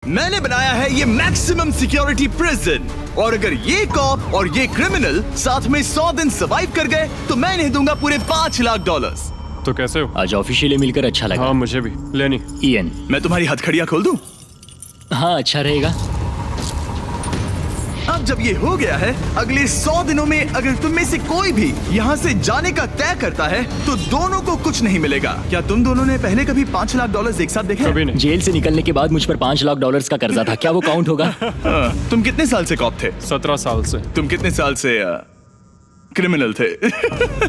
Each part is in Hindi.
मैंने बनाया है ये मैक्सिमम सिक्योरिटी प्रिजन, और अगर ये कॉप और ये क्रिमिनल साथ में 100 दिन सर्वाइव कर गए तो मैं इन्हें दूंगा पूरे $5 लाख। तो कैसे हो? आज ऑफिशियली मिलकर अच्छा लगा। हाँ मुझे भी। लेनी इयन, मैं तुम्हारी हथकड़ियां खोल दूं? हाँ अच्छा रहेगा। अब जब ये हो गया है, अगले 100 दिनों में अगर तुम में से कोई भी यहाँ से जाने का तय करता है तो दोनों को कुछ नहीं मिलेगा। क्या तुम दोनों ने पहले कभी $5 लाख एक साथ देखे? कभी नहीं। जेल से निकलने के बाद मुझ पर $5 लाख का कर्जा था, क्या वो काउंट होगा? तुम कितने साल से कॉप थे? 17 साल से। तुम कितने साल से क्रिमिनल थे?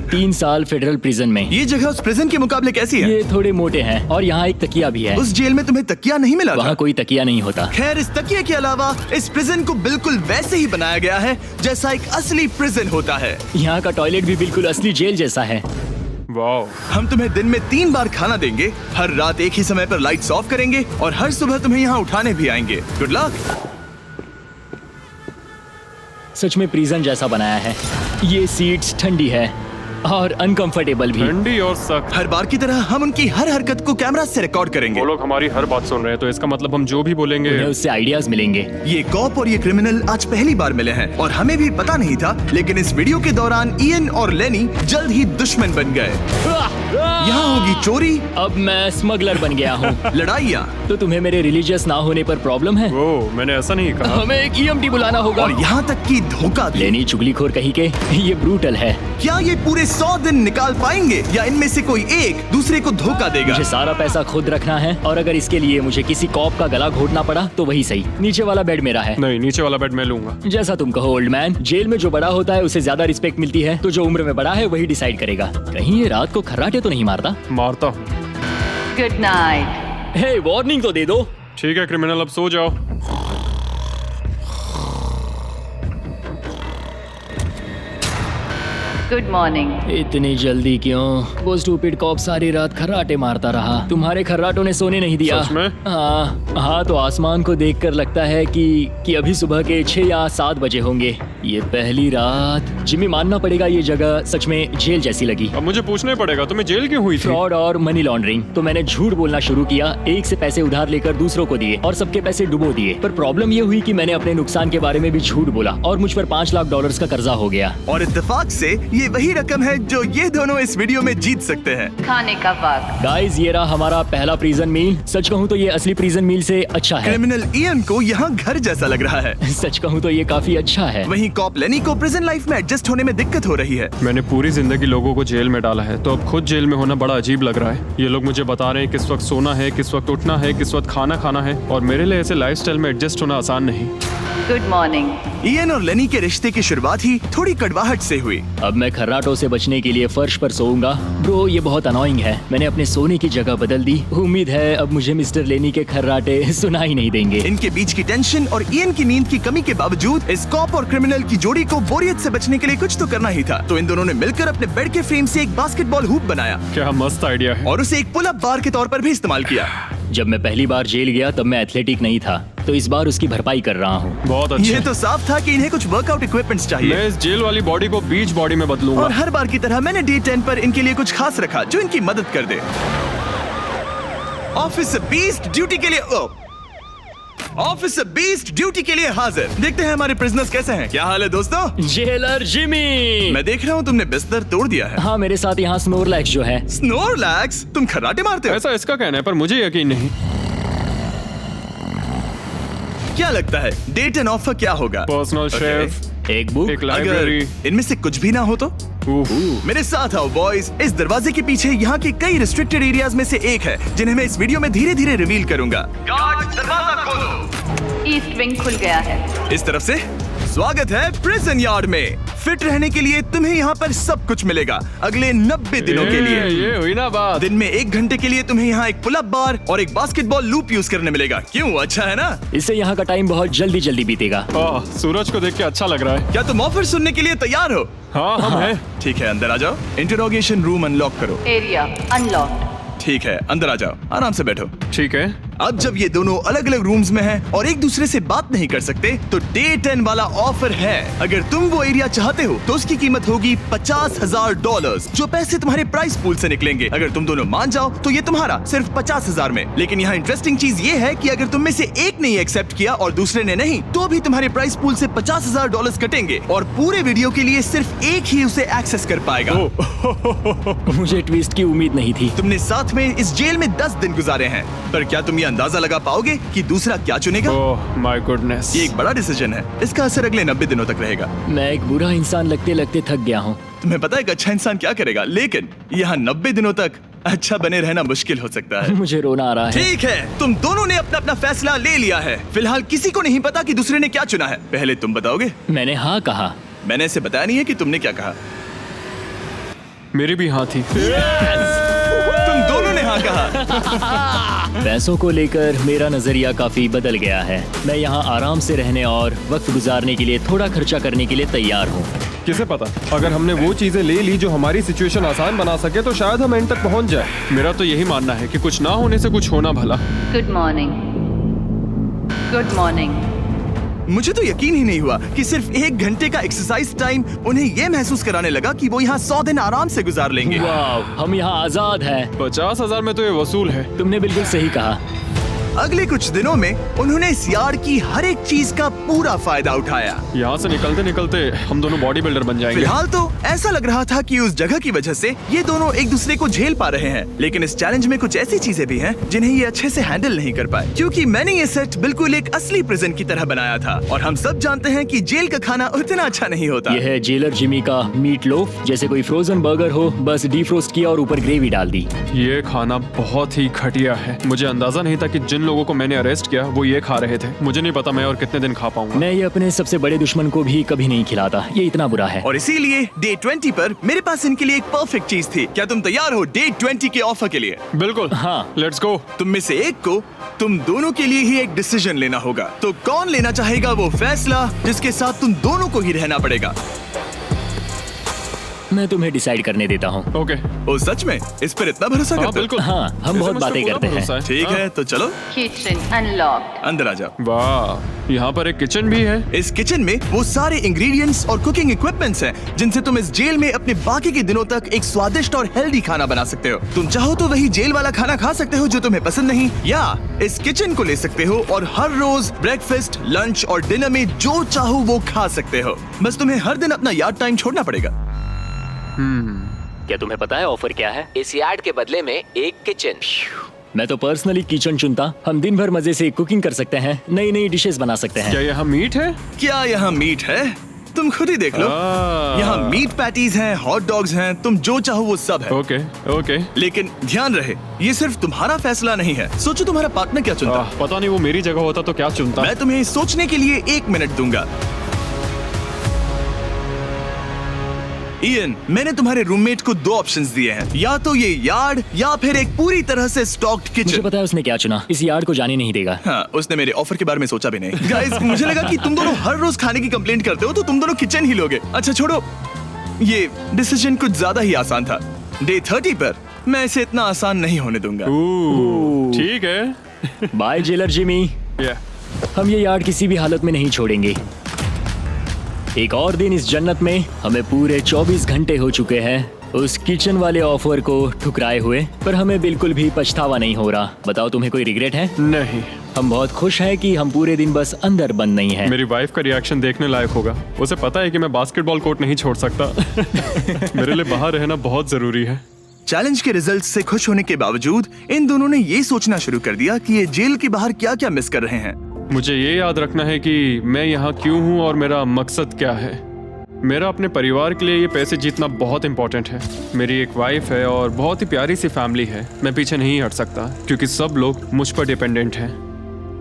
3 साल फेडरल प्रिजन में। ये जगह उस प्रिजन के मुकाबले कैसी है? ये थोड़े मोटे हैं और यहाँ एक तकिया भी है। उस जेल में तुम्हें तकिया नहीं मिला था? वहाँ कोई तकिया नहीं होता। खैर, इस तकिए के अलावा इस प्रिजन को बिल्कुल वैसे ही बनाया गया है जैसा एक असली प्रिजन होता है। यहाँ का टॉयलेट भी बिल्कुल असली जेल जैसा है। वाओ। हम तुम्हें दिन में 3 बार खाना देंगे, हर रात एक ही समय पर लाइट्स ऑफ करेंगे और हर सुबह तुम्हें यहाँ उठाने भी आएंगे। Good luck. सच में प्रिजन जैसा बनाया है। ये सीट्स ठंडी है और अनकंफर्टेबल भी। ठंडी और सख्त। हर बार की तरह हम उनकी हर हरकत को कैमरा से रिकॉर्ड करेंगे। वो लोग हमारी हर बात सुन रहे हैं, तो इसका मतलब हम जो भी बोलेंगे उन्हें उससे आइडियाज मिलेंगे। ये कॉप और ये क्रिमिनल आज पहली बार मिले हैं और हमें भी पता नहीं था, लेकिन इस वीडियो के दौरान इयन और लेनी जल्द ही दुश्मन बन गए। यहाँ होगी चोरी, अब मैं स्मगलर बन गया हूँ। लड़ाइयाँ, तो तुम्हें मेरे रिलीजियस ना होने पर प्रॉब्लम है? वो मैंने ऐसा नहीं कहा। हमें एक EMT बुलाना होगा। और यहाँ तक कि धोखा भी। लेनी चुगलीखोर कहीं के, ये ब्रूटल है। क्या ये पूरे 100 दिन निकाल पाएंगे या इनमें से कोई एक दूसरे को धोखा देगा? मुझे सारा पैसा खुद रखना है और अगर इसके लिए मुझे किसी कॉप का गला घोटना पड़ा तो वही सही। नीचे वाला बेड मेरा है। नहीं, नीचे वाला बेड मैं लूंगा। जैसा तुम कहो ओल्ड मैन। जेल में जो बड़ा होता है उसे ज्यादा रिस्पेक्ट मिलती है, तो जो उम्र में बड़ा है वही डिसाइड करेगा। कहीं ये रात को खर्राटे तो नहीं मारता? मारता हूँ। Good night. हे, वार्निंग तो दे दो। ठीक है क्रिमिनल, अब सो जाओ। Good morning. इतनी जल्दी क्यों? वो स्टूपिड कॉप सारी रात खर्राटे मारता रहा। तुम्हारे खर्राटों ने सोने नहीं दिया। सच में? हाँ, तो आसमान को देखकर लगता है कि अभी सुबह के 6 या 7 बजे होंगे। ये पहली रात। जिम्मी, मानना पड़ेगा ये जगह सच में जेल जैसी लगी। अब मुझे पूछना ही पड़ेगा, तुम्हें जेल क्यों हुई थी? फ्रॉड और मनी लॉन्ड्रिंग। तो मैंने झूठ बोलना शुरू किया, एक से पैसे उधार लेकर दूसरों को दिए और सबके पैसे डुबो दिए। पर प्रॉब्लम ये हुई कि मैंने अपने नुकसान के बारे में भी झूठ बोला और मुझ पर $5 लाख का कर्जा हो गया। और इत्तेफाक से ये वही रकम है जो ये दोनों इस वीडियो में जीत सकते हैं। खाने का वक्त। गाइस, ये रहा हमारा पहला प्रिजन मील। सच कहूँ तो ये असली प्रिजन मील से अच्छा है। क्रिमिनल इयन को यहाँ घर जैसा लग रहा है। सच कहूँ तो ये काफी अच्छा है। वहीं कॉप लेनी को प्रिजन लाइफ में एडजस्ट होने में दिक्कत हो रही है। मैंने पूरी जिंदगी लोगों को जेल में डाला है, तो अब खुद जेल में होना बड़ा अजीब लग रहा है। ये लोग मुझे बता रहे हैं किस वक्त सोना है, किस वक्त उठना है, किस वक्त खाना खाना है, और मेरे लिए ऐसे लाइफस्टाइल में एडजस्ट होना आसान नहीं। Good morning. इयन और लेनी के रिश्ते की शुरुआत ही थोड़ी कड़वाहट से हुई। अब मैं खर्राटों से बचने के लिए फर्श पर सोऊंगा। ब्रो, ये बहुत अनोइंग है। मैंने अपने सोने की जगह बदल दी। उम्मीद है अब मुझे मिस्टर लेनी के खर्राटे सुनाई नहीं देंगे। इनके बीच की टेंशन और इयन की नींद की कमी के बावजूद इस कॉप और क्रिमिनल की जोड़ी को बोरियत से बचने के लिए कुछ तो करना ही था। तो इन दोनों ने मिलकर अपने बेड के फ्रेम से एक बास्केटबॉल हूप बनाया क्या मस्त आइडिया है। और उसे एक पुल अप बार के तौर पर भी इस्तेमाल किया। जब मैं पहली बार जेल गया तब मैं एथलेटिक नहीं था, तो इस बार उसकी भरपाई कर रहा हूँ। बहुत अच्छा। ये तो साफ था कि इन्हें कुछ वर्कआउट इक्विपमेंट्स चाहिए। मैं इस जेल वाली बॉडी को बीच बॉडी में बदलूंगा। और हर बार की तरह मैंने डे 10 पर इनके लिए कुछ खास रखा जो इनकी मदद कर दे। ऑफिसर बीस्ट ड्यूटी के लिए ऑफिसर बीस्ट ड्यूटी के लिए हाजिर। देखते हैं हमारे प्रिजनर्स कैसे हैं। क्या हाल है दोस्तों? Jailer Jimmy. मैं देख रहा हूँ तुमने बिस्तर तोड़ दिया है। हाँ, मेरे साथ यहाँ स्नोरलैक्स जो है। स्नोरलैक्स? तुम खर्राटे मारते हो? ऐसा इसका कहना है, पर मुझे यकीन नहीं। क्या लगता है डे 10 ऑफर क्या होगा? Personal Okay. शेफ, एक बुक। एक अगर लाइब्रेरी। इनमें से कुछ भी ना हो तो? मेरे साथ आओ बॉयज। इस दरवाजे के पीछे यहाँ के कई रिस्ट्रिक्टेड एरियाज में से एक है जिन्हें मैं इस वीडियो में धीरे धीरे रिवील करूंगा। गार्ड, दरवाजा खोलो। ईस्ट विंग खुल गया है। इस तरफ से स्वागत है प्रिजन यार्ड में। फिट रहने के लिए तुम्हें यहाँ पर सब कुछ मिलेगा अगले 90 दिनों के लिए। ये हुई ना बात। दिन में 1 घंटे के लिए तुम्हें यहाँ एक पुल अप बार और एक बास्केटबॉल लूप यूज करने मिलेगा। क्यों, अच्छा है ना? इससे यहाँ का टाइम बहुत जल्दी जल्दी बीतेगा। सूरज को देख के अच्छा लग रहा है। क्या तुम ऑफर सुनने के लिए तैयार हो? हाँ, हम हैं। ठीक है, अंदर आ जाओ। इंटरोगेशन रूम अनलॉक करो। Area unlocked. ठीक है, अंदर आ जाओ, आराम से बैठो। ठीक है। अब जब ये दोनों अलग अलग रूम्स में हैं और एक दूसरे से बात नहीं कर सकते, तो डे 10 वाला ऑफर है। अगर तुम वो एरिया चाहते हो तो उसकी कीमत होगी $50,000, जो पैसे तुम्हारे प्राइस पूल से निकलेंगे। अगर तुम दोनों मान जाओ तो ये तुम्हारा सिर्फ 50,000 में। लेकिन यहाँ इंटरेस्टिंग चीज ये है कि अगर तुम में से एक ने एक्सेप्ट किया और दूसरे ने नहीं, तो भी तुम्हारे प्राइस पूल से $50,000 कटेंगे और पूरे वीडियो के लिए सिर्फ एक ही उसे एक्सेस कर पाएगा। मुझे ट्विस्ट की उम्मीद नहीं थी। तुमने साथ में इस जेल में 10 दिन गुजारे हैं, पर क्या तुम ये अंदाजा लगा पाओगे कि दूसरा क्या चुनेगा? Oh my goodness. ये एक बड़ा डिसीजन है। इसका असर अगले 90 दिनों तक रहेगा। मैं एक बुरा इंसान लगते लगते थक गया हूँ। तुम्हें पता है एक अच्छा इंसान क्या करेगा, लेकिन यहाँ 90 दिनों तक अच्छा बने रहना मुश्किल हो सकता है। मुझे रोना आ रहा है। ठीक है, तुम दोनों ने अपना अपना फैसला ले लिया है। फिलहाल किसी को नहीं पता कि दूसरे ने क्या चुना है। पहले तुम बताओगे? मैंने हाँ कहा। मैंने इसे बताया नहीं है कि तुमने क्या कहा। मेरी भी हाँ थी। तुम दोनों ने हाँ कहा। पैसों को लेकर मेरा नजरिया काफी बदल गया है। मैं यहाँ आराम से रहने और वक्त गुजारने के लिए थोड़ा खर्चा करने के लिए तैयार हूँ। किसे पता, अगर हमने वो चीजें ले ली जो हमारी सिचुएशन आसान बना सके तो शायद हम एंड तक पहुंच जाए। मेरा तो यही मानना है कि कुछ ना होने से कुछ होना भला। Good morning. Good morning. मुझे तो यकीन ही नहीं हुआ कि सिर्फ 1 घंटे का एक्सरसाइज टाइम उन्हें ये महसूस कराने लगा कि वो यहाँ 100 दिन आराम से गुजार लेंगे। वाह, हम यहाँ आजाद हैं। 50,000 में तो ये वसूल है। तुमने बिल्कुल सही कहा। अगले कुछ दिनों में उन्होंने इस यार्ड की हर एक चीज का पूरा फायदा उठाया। यहाँ से निकलते निकलते हम दोनों बॉडी बिल्डर बन जाएंगे। फिलहाल तो ऐसा लग रहा था कि उस जगह की वजह से ये दोनों एक दूसरे को झेल पा रहे हैं, लेकिन इस चैलेंज में कुछ ऐसी चीजें भी हैं जिन्हें ये अच्छे से हैंडल नहीं कर पाए, क्योंकि मैंने ये सेट बिल्कुल एक असली प्रिजन की तरह बनाया था। और हम सब जानते हैं कि जेल का खाना उतना अच्छा नहीं होता। यह है जेलर जिमी का मीट लोफ, जैसे कोई फ्रोजन बर्गर हो, बस डीफ्रोस्ट किया और ऊपर ग्रेवी डाल दी। ये खाना बहुत ही घटिया है। मुझे अंदाजा नहीं था कि जिन लोगों को मैंने अरेस्ट किया वो ये खा रहे थे। मुझे नहीं पता मैं और कितने दिन खा पाऊंगा। मैं ये अपने सबसे बड़े दुश्मन को भी कभी नहीं खिलाता, ये इतना बुरा है। और इसीलिए डे 20 पर मेरे पास इनके लिए एक परफेक्ट चीज थी। क्या तुम तैयार हो डे 20 के ऑफर के लिए? बिल्कुल हाँ। Let's go. तुम में से एक को तुम दोनों के लिए ही एक डिसीजन लेना होगा। तो कौन लेना चाहेगा वो फैसला जिसके साथ तुम दोनों को ही रहना पड़ेगा? मैं तुम्हें डिसाइड करने देता हूँ। ओके। ओ सच में इस पर इतना भरोसा हाँ करते हो? बिल्कुल। हाँ, हम बहुत बातें करते हैं। ठीक है, तो चलो Kitchen unlocked. अंदर आ जाओ। वाह, यहाँ पर एक किचन भी है। इस किचन में वो सारे इंग्रेडिएंट्स और कुकिंग इक्विपमेंट्स हैं जिनसे तुम इस जेल में अपने बाकी के दिनों तक एक स्वादिष्ट और हेल्दी खाना बना सकते हो। तुम चाहो तो वही जेल वाला खाना खा सकते हो जो तुम्हें पसंद नहीं, या इस किचन को ले सकते हो और हर रोज ब्रेकफास्ट, लंच और डिनर में जो चाहो वो खा सकते हो। बस तुम्हें हर दिन अपना यार्ड टाइम छोड़ना पड़ेगा। क्या तुम्हें पता है ऑफर क्या है? इस यार्ड के बदले में एक किचन। मैं तो पर्सनली किचन चुनता। हम दिन भर मजे से कुकिंग कर सकते हैं, नई नई डिशेस बना सकते हैं। क्या यहाँ मीट है? क्या यहाँ मीट है? तुम खुद ही देख लो। यहाँ मीट पैटीज हैं, हॉट डॉग्स हैं, तुम जो चाहो वो सब है। Okay okay. लेकिन ध्यान रहे, ये सिर्फ तुम्हारा फैसला नहीं है। सोचो तुम्हारा पार्टनर क्या चुनता। पता नहीं वो मेरी जगह होता तो क्या चुनता। मैं तुम्हें सोचने के लिए 1 मिनट दूंगा। इयन, मैंने तुम्हारे रूममेट को 2 ऑप्शंस दिए हैं, या तो ये यार्ड या फिर एक पूरी तरह से स्टॉक्ड मुझे किचन। पता है उसने क्या चुना। इस यार्ड को जाने नहीं देगा। हाँ, उसने मेरे ऑफर के बारे में सोचा भी नहीं। गाइस, मुझे लगा कि तुम दोनों हर रोज खाने की कंप्लेंट करते हो तो तुम दोनों किचन ही लोगे। अच्छा छोड़ो, ये डिसीजन कुछ ज्यादा ही आसान था। डे 30 पर मैं इसे इतना आसान नहीं होने दूंगा। ठीक है। Bye jailer Jimmy. हम ये यार्ड किसी भी हालत में नहीं छोड़ेंगे। एक और दिन इस जन्नत में। हमें पूरे 24 घंटे हो चुके हैं उस किचन वाले ऑफर को ठुकराए हुए, पर हमें बिल्कुल भी पछतावा नहीं हो रहा। बताओ, तुम्हें कोई रिग्रेट है? नहीं। हम बहुत खुश हैं कि हम पूरे दिन बस अंदर बंद नहीं हैं। मेरी वाइफ का रिएक्शन देखने लायक होगा। उसे पता है कि मैं बास्केटबॉल कोर्ट नहीं छोड़ सकता। मेरे लिए बाहर रहना बहुत जरूरी है। चैलेंज के रिजल्ट से खुश होने के बावजूद इन दोनों ने ये सोचना शुरू कर दिया कि ये जेल के बाहर क्या क्या मिस कर रहे हैं। मुझे ये याद रखना है कि मैं यहाँ क्यों हूँ और मेरा मकसद क्या है। मेरा अपने परिवार के लिए ये पैसे जीतना बहुत इंपॉर्टेंट है। मेरी एक वाइफ है और बहुत ही प्यारी सी फैमिली है। मैं पीछे नहीं हट सकता क्योंकि सब लोग मुझ पर डिपेंडेंट हैं।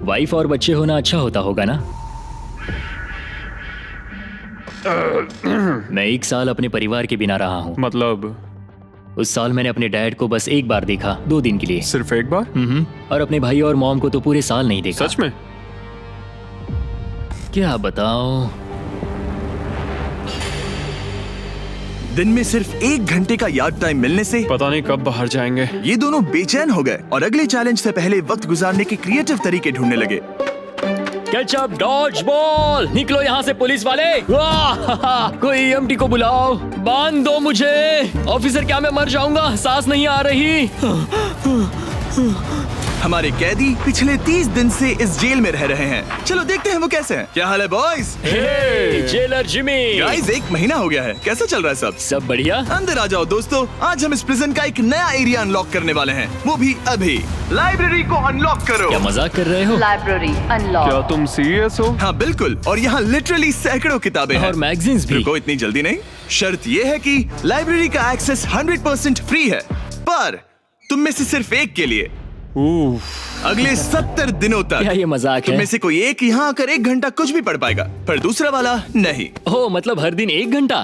वाइफ और बच्चे होना अच्छा होता होगा ना? मैं 1 साल अपने परिवार के बिना रहा हूँ। मतलब? उस साल मैंने अपने डैड को बस 1 बार देखा, 2 दिन के लिए। सिर्फ 1 बार? और अपने भाई और मॉम को तो पूरे साल नहीं देखा। सच में? क्या बताओ। दिन में सिर्फ 1 घंटे का यार्ड टाइम मिलने से पता नहीं कब बाहर जाएंगे। ये दोनों बेचैन हो गए और अगले चैलेंज से पहले वक्त गुजारने के क्रिएटिव तरीके ढूंढने लगे। केचप डॉज बॉल, निकलो यहाँ से पुलिस वाले। वाह, कोई EMT को बुलाओ, बांध दो मुझे। ऑफिसर क्या मैं मर जाऊंगा, सांस नहीं आ रही। हमारे कैदी पिछले 30 दिन से इस जेल में रह रहे हैं। चलो देखते हैं वो कैसे हैं। क्या हाल है बॉयज? हे, जेलर जिमी। गाइस 1 महीना हो गया है, कैसा चल रहा है सब? सब बढ़िया। अंदर आ जाओ दोस्तों, आज हम इस प्रिजन का एक नया एरिया अनलॉक करने वाले हैं, वो भी अभी। लाइब्रेरी को अनलॉक करो। क्या मजाक कर रहे हो? Library क्या unlocked. तुम सीरियस हो? हाँ बिल्कुल, और यहाँ लिटरली सैकड़ों किताबें हैं और मैगजीन्स भी। रुको, इतनी जल्दी नहीं। शर्त ये है कि लाइब्रेरी का एक्सेस 100% फ्री है, पर तुम में से सिर्फ एक के लिए अगले 70 दिनों तक। क्या ये मजाक तुम है? में से कोई एक यहाँ आकर 1 घंटा कुछ भी पढ़ पाएगा, पर दूसरा वाला नहीं। ओह, मतलब हर दिन 1 घंटा?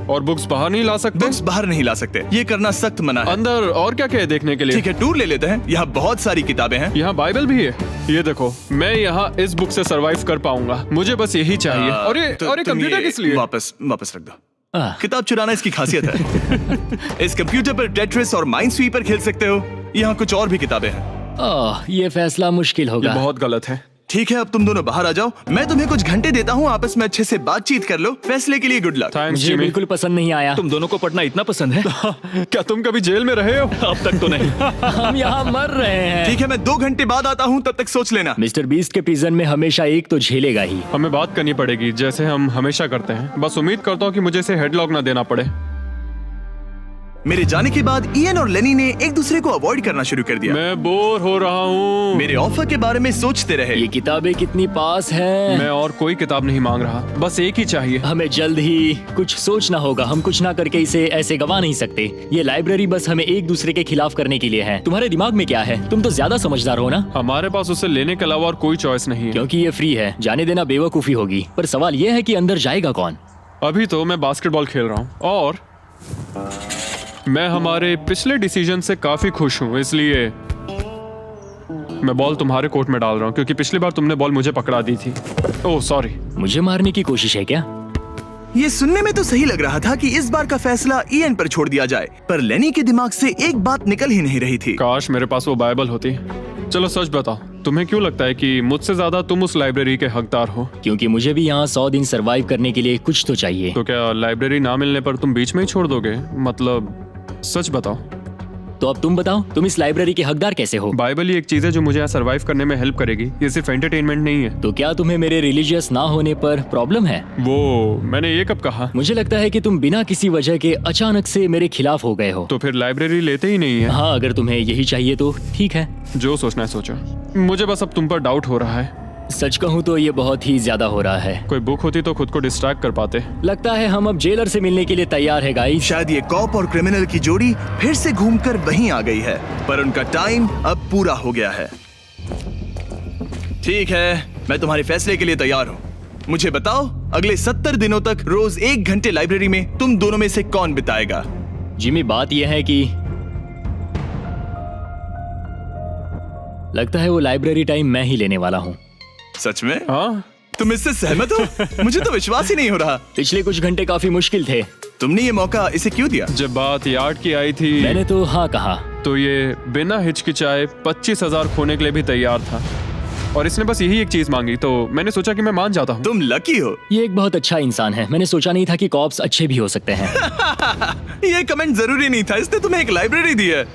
और बुक्स बाहर नहीं ला सकते? बुक्स बाहर नहीं ला सकते, ये करना सख्त मना है। अंदर और क्या क्या है देखने के लिए? ठीक है, टूर ले लेते हैं। यहाँ बहुत सारी किताबें हैं। यहाँ बाइबल भी है। ये देखो, मैं यहाँ इस बुक से सरवाइव कर पाऊंगा, मुझे बस यही चाहिए। और ये तुम कंप्यूटर ये किस लिए? वापस रख दो। आह, किताब चुराना इसकी खासियत है। इस कंप्यूटर पर टेट्रिस और माइनस्वीपर खेल सकते हो। यहाँ कुछ और भी किताबें हैं। ओह, ये फैसला मुश्किल ये होगा। बहुत गलत है। ठीक है, अब तुम दोनों बाहर आ जाओ, मैं तुम्हें कुछ घंटे देता हूँ, आपस में अच्छे से बातचीत कर लो। फैसले के लिए गुड लक। थैंक्स मुझे जिमी। बिल्कुल पसंद नहीं आया। तुम दोनों को पढ़ना इतना पसंद है? क्या तुम कभी जेल में रहे हो? अब तक तो नहीं। हम यहाँ मर रहे हैं। ठीक है, मैं 2 घंटे बाद आता हूँ, तब तक सोच लेना। मिस्टर बीस्ट के प्रिजन में हमेशा एक तो झेलेगा ही। हमें बात करनी पड़ेगी, जैसे हम हमेशा करते हैं। बस उम्मीद करता हूँ कि मुझे इसे हेडलॉक ना देना पड़े। मेरे जाने के बाद इयन और लेनी ने एक दूसरे को अवॉइड करना शुरू कर दिया। मैं बोर हो रहा हूँ। मेरे ऑफर के बारे में सोचते रहे। ये किताबें कितनी पास हैं। मैं और कोई किताब नहीं मांग रहा, बस एक ही चाहिए। हमें जल्द ही कुछ सोचना होगा। हम कुछ ना करके इसे ऐसे गवा नहीं सकते। ये लाइब्रेरी बस हमें एक दूसरे के खिलाफ करने के लिए है। तुम्हारे दिमाग में क्या है? तुम तो ज्यादा समझदार हो ना। हमारे पास उसे लेने के अलावा और कोई चॉइस नहीं है। क्योंकि ये फ्री है, जाने देना बेवकूफी होगी। पर सवाल ये है कि अंदर जाएगा कौन? अभी तो मैं बास्केटबॉल खेल रहा हूँ और मैं हमारे पिछले डिसीजन से काफी खुश हूँ, इसलिए मैं बॉल तुम्हारे कोर्ट में डाल रहा हूँ, क्योंकि पिछली बार तुमने बॉल मुझे पकड़ा दी थी। Oh sorry. मुझे मारने की कोशिश है क्या? ये सुनने में तो सही लग रहा था कि इस बार का फैसला इयन पर छोड़ दिया जाए, पर लेनी के दिमाग से एक बात निकल ही नहीं रही थी। काश मेरे पास वो बाइबल होती। चलो सच बताओ, तुम्हें क्यों लगता है कि मुझसे ज्यादा तुम उस लाइब्रेरी के हकदार हो? क्योंकि मुझे भी यहाँ 100 दिन सरवाइव करने के लिए कुछ तो चाहिए। तो क्या लाइब्रेरी ना मिलने पर तुम बीच में ही छोड़ दोगे? मतलब सच बताओ। तो अब तुम बताओ, तुम इस लाइब्रेरी के हकदार कैसे हो? बाइबल ही एक चीज है जो मुझे यहाँ सरवाइव करने में हेल्प करेगी, ये सिर्फ एंटरटेनमेंट नहीं है। तो क्या तुम्हें मेरे रिलीजियस ना होने पर प्रॉब्लम है? वो मैंने ये कब कहा? मुझे लगता है कि तुम बिना किसी वजह के अचानक से मेरे खिलाफ हो गए हो। तो फिर लाइब्रेरी लेते ही नहीं है। हाँ, अगर तुम्हें यही चाहिए तो ठीक है। जो सोचना है सोचो, मुझे बस अब तुम पर डाउट हो रहा है। सच कहूँ तो ये बहुत ही ज्यादा हो रहा है। कोई बुक होती तो खुद को डिस्ट्रैक्ट कर पाते। लगता है हम अब जेलर से मिलने के लिए तैयार है गाइस। शायद ये कॉप और क्रिमिनल की जोड़ी फिर से घूमकर वहीं आ गई है, पर उनका टाइम अब पूरा हो गया है। ठीक है, मैं तुम्हारे फैसले के लिए तैयार हूँ। मुझे बताओ, अगले 70 दिनों तक रोज 1 घंटे लाइब्रेरी में तुम दोनों में से कौन बिताएगा? जिमी, बात यह है कि लगता है वो लाइब्रेरी टाइम मैं ही लेने वाला हूँ। सच में? हाँ, तुम इससे सहमत हो? मुझे तो विश्वास ही नहीं हो रहा। पिछले कुछ घंटे काफी मुश्किल थे। तुमने ये मौका इसे क्यों दिया? जब बात यार्ड की आई थी मैंने तो हाँ कहा। तो ये बिना हिचकिचाए 25,000 खोने के लिए भी तैयार था, और इसने बस यही एक चीज मांगी, तो मैंने सोचा कि मैं मान जाता हूँ। तुम लकी हो। ये एक बहुत अच्छा इंसान है। मैंने सोचा नहीं था कि कॉप्स अच्छे भी हो सकते हैं। ये कमेंट जरूरी नहीं था, इसने तुम्हें एक लाइब्रेरी दी है।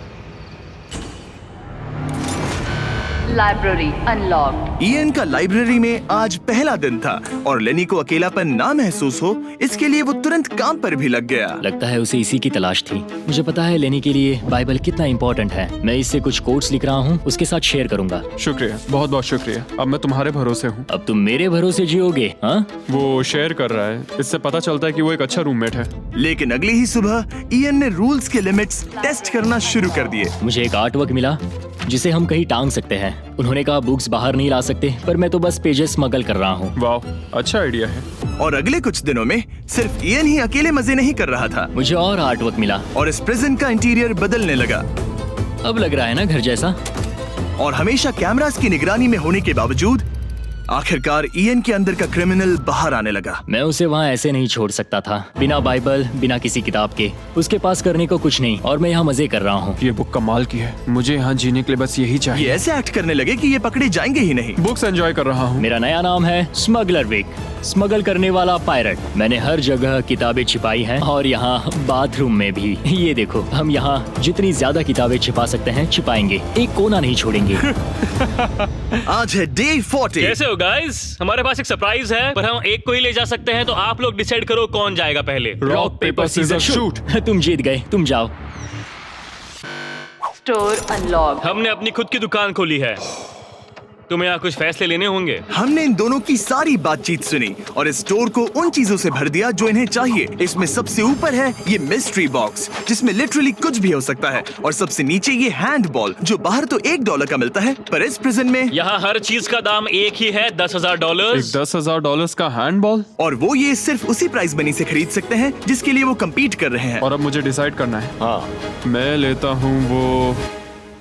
Library unlocked. इयन का लाइब्रेरी में आज पहला दिन था और लेनी को अकेलापन ना महसूस हो, इसके लिए वो तुरंत काम पर भी लग गया। लगता है उसे इसी की तलाश थी। मुझे पता है लेनी के लिए बाइबल कितना इम्पोर्टेंट है। मैं इससे कुछ कोट्स लिख रहा हूँ, उसके साथ शेयर करूंगा। शुक्रिया, बहुत बहुत शुक्रिया। अब मैं तुम्हारे भरोसे हूँ। अब तुम मेरे भरोसे जियोगे? हाँ, वो शेयर कर रहा है, इससे पता चलता है कि वो एक अच्छा रूममेट है। लेकिन अगली ही सुबह इयन ने रूल्स के लिमिट्स टेस्ट करना शुरू कर दिए। मुझे एक आर्ट वर्क मिला जिसे हम कहीं टांग सकते हैं। उन्होंने कहा बुक्स बाहर नहीं ला सकते, पर मैं तो बस पेजेस स्मगल कर रहा हूँ। वाह, अच्छा आइडिया है। और अगले कुछ दिनों में सिर्फ इयन ही अकेले मजे नहीं कर रहा था, मुझे और आर्ट वर्क मिला और इस प्रिजन का इंटीरियर बदलने लगा। अब लग रहा है ना घर जैसा। और हमेशा कैमरास की निगरानी में होने के बावजूद आखिरकार ईएन के अंदर का क्रिमिनल बाहर आने लगा। मैं उसे वहाँ ऐसे नहीं छोड़ सकता था, बिना बाइबल, बिना किसी किताब के। उसके पास करने को कुछ नहीं, और मैं यहाँ मजे कर रहा हूँ। ये बुक कमाल की है, मुझे यहाँ जीने के लिए बस यही ये चाहिए। ऐसे एक्ट करने लगे कि ये पकड़े जाएंगे ही नहीं। बुक्स एंजॉय कर रहा हूँ। मेरा नया नाम है स्मगलर विक, स्मगल करने वाला पायरट। मैंने हर जगह किताबें छिपाई हैं, और यहाँ बाथरूम में भी। ये देखो, हम यहाँ जितनी ज्यादा किताबें छिपा सकते हैं छिपाएंगे, एक कोना नहीं छोड़ेंगे। आज है डे 40। कैसे हो गाइस? हमारे पास एक सरप्राइज है, पर हम एक को ही ले जा सकते हैं, तो आप लोग डिसाइड करो कौन जाएगा पहले। Rock paper scissor shoot. तुम जीत गए, तुम जाओ। Store unlocked. हमने अपनी खुद की दुकान खोली है, तुम्हें यहाँ कुछ फैसले लेने होंगे। हमने इन दोनों की सारी बातचीत सुनी और इस स्टोर को उन चीजों से भर दिया जो इन्हें चाहिए। इसमें सबसे ऊपर है ये मिस्ट्री बॉक्स, जिसमें लिटरली कुछ भी हो सकता है, और सबसे नीचे ये हैंडबॉल, जो बाहर तो $1 का मिलता है, पर इस प्रिजन में यहाँ हर चीज का दाम एक ही है, $10,000। एक $10,000 का हैंडबॉल। और वो ये सिर्फ उसी प्राइस मनी से खरीद सकते हैं जिसके लिए वो कम्पीट कर रहे हैं। और अब मुझे डिसाइड करना है। हाँ, मैं लेता हूँ वो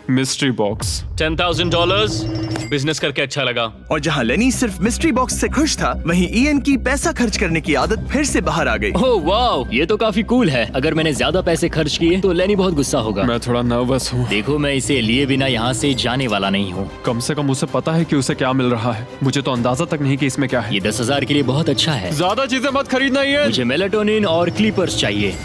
मिस्ट्री बॉक्स। $10,000। बिजनेस करके अच्छा लगा। और जहाँ लेनी सिर्फ मिस्ट्री बॉक्स से खुश था, वहीं ईएन की पैसा खर्च करने की आदत फिर से बाहर आ गई। ओह वाओ, ये तो काफी कूल है। अगर मैंने ज्यादा पैसे खर्च किए तो लेनी बहुत गुस्सा होगा। मैं थोड़ा नर्वस हूँ। देखो, मैं इसे लिए बिना यहाँ से जाने वाला नहीं हूँ। कम से कम उसे पता है कि उसे क्या मिल रहा है। मुझे तो अंदाजा तक नहीं कि इसमें क्या है। ये 10,000 के लिए बहुत अच्छा है। ज्यादा चीजें मत खरीदना ये। मुझे मेलाटोनिन और क्लीपर्स चाहिए।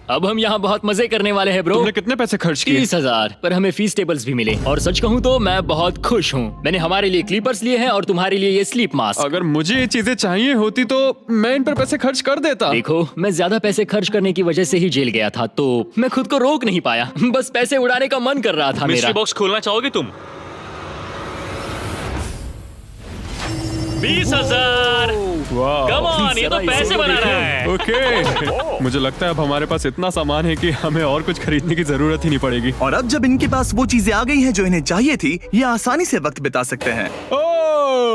अब हम यहाँ बहुत मजे करने वाले हैं ब्रो। तुमने कितने पैसे खर्च किए? 30,000, पर हमें फीस टेबल्स भी मिले। और सच कहूँ तो मैं बहुत खुश हूँ। मैंने हमारे लिए क्लीपर्स लिए हैं और तुम्हारे लिए ये स्लीप मास्क। अगर मुझे ये चीजें चाहिए होती तो मैं इन पर पैसे खर्च कर देता। देखो, मैं ज्यादा पैसे खर्च करने की वजह से ही जेल गया था, तो मैं खुद को रोक नहीं पाया। बस पैसे उड़ाने का मन कर रहा था मेरा। मिस्ट्री बॉक्स खोलना चाहोगे तुम? 20,000। कम ऑन, ये तो पैसे बना रहा है। ओके, मुझे लगता है अब हमारे पास इतना सामान है कि हमें और कुछ खरीदने की जरूरत ही नहीं पड़ेगी। और अब जब इनके पास वो चीजें आ गई हैं जो इन्हें चाहिए थी, ये आसानी से वक्त बिता सकते हैं।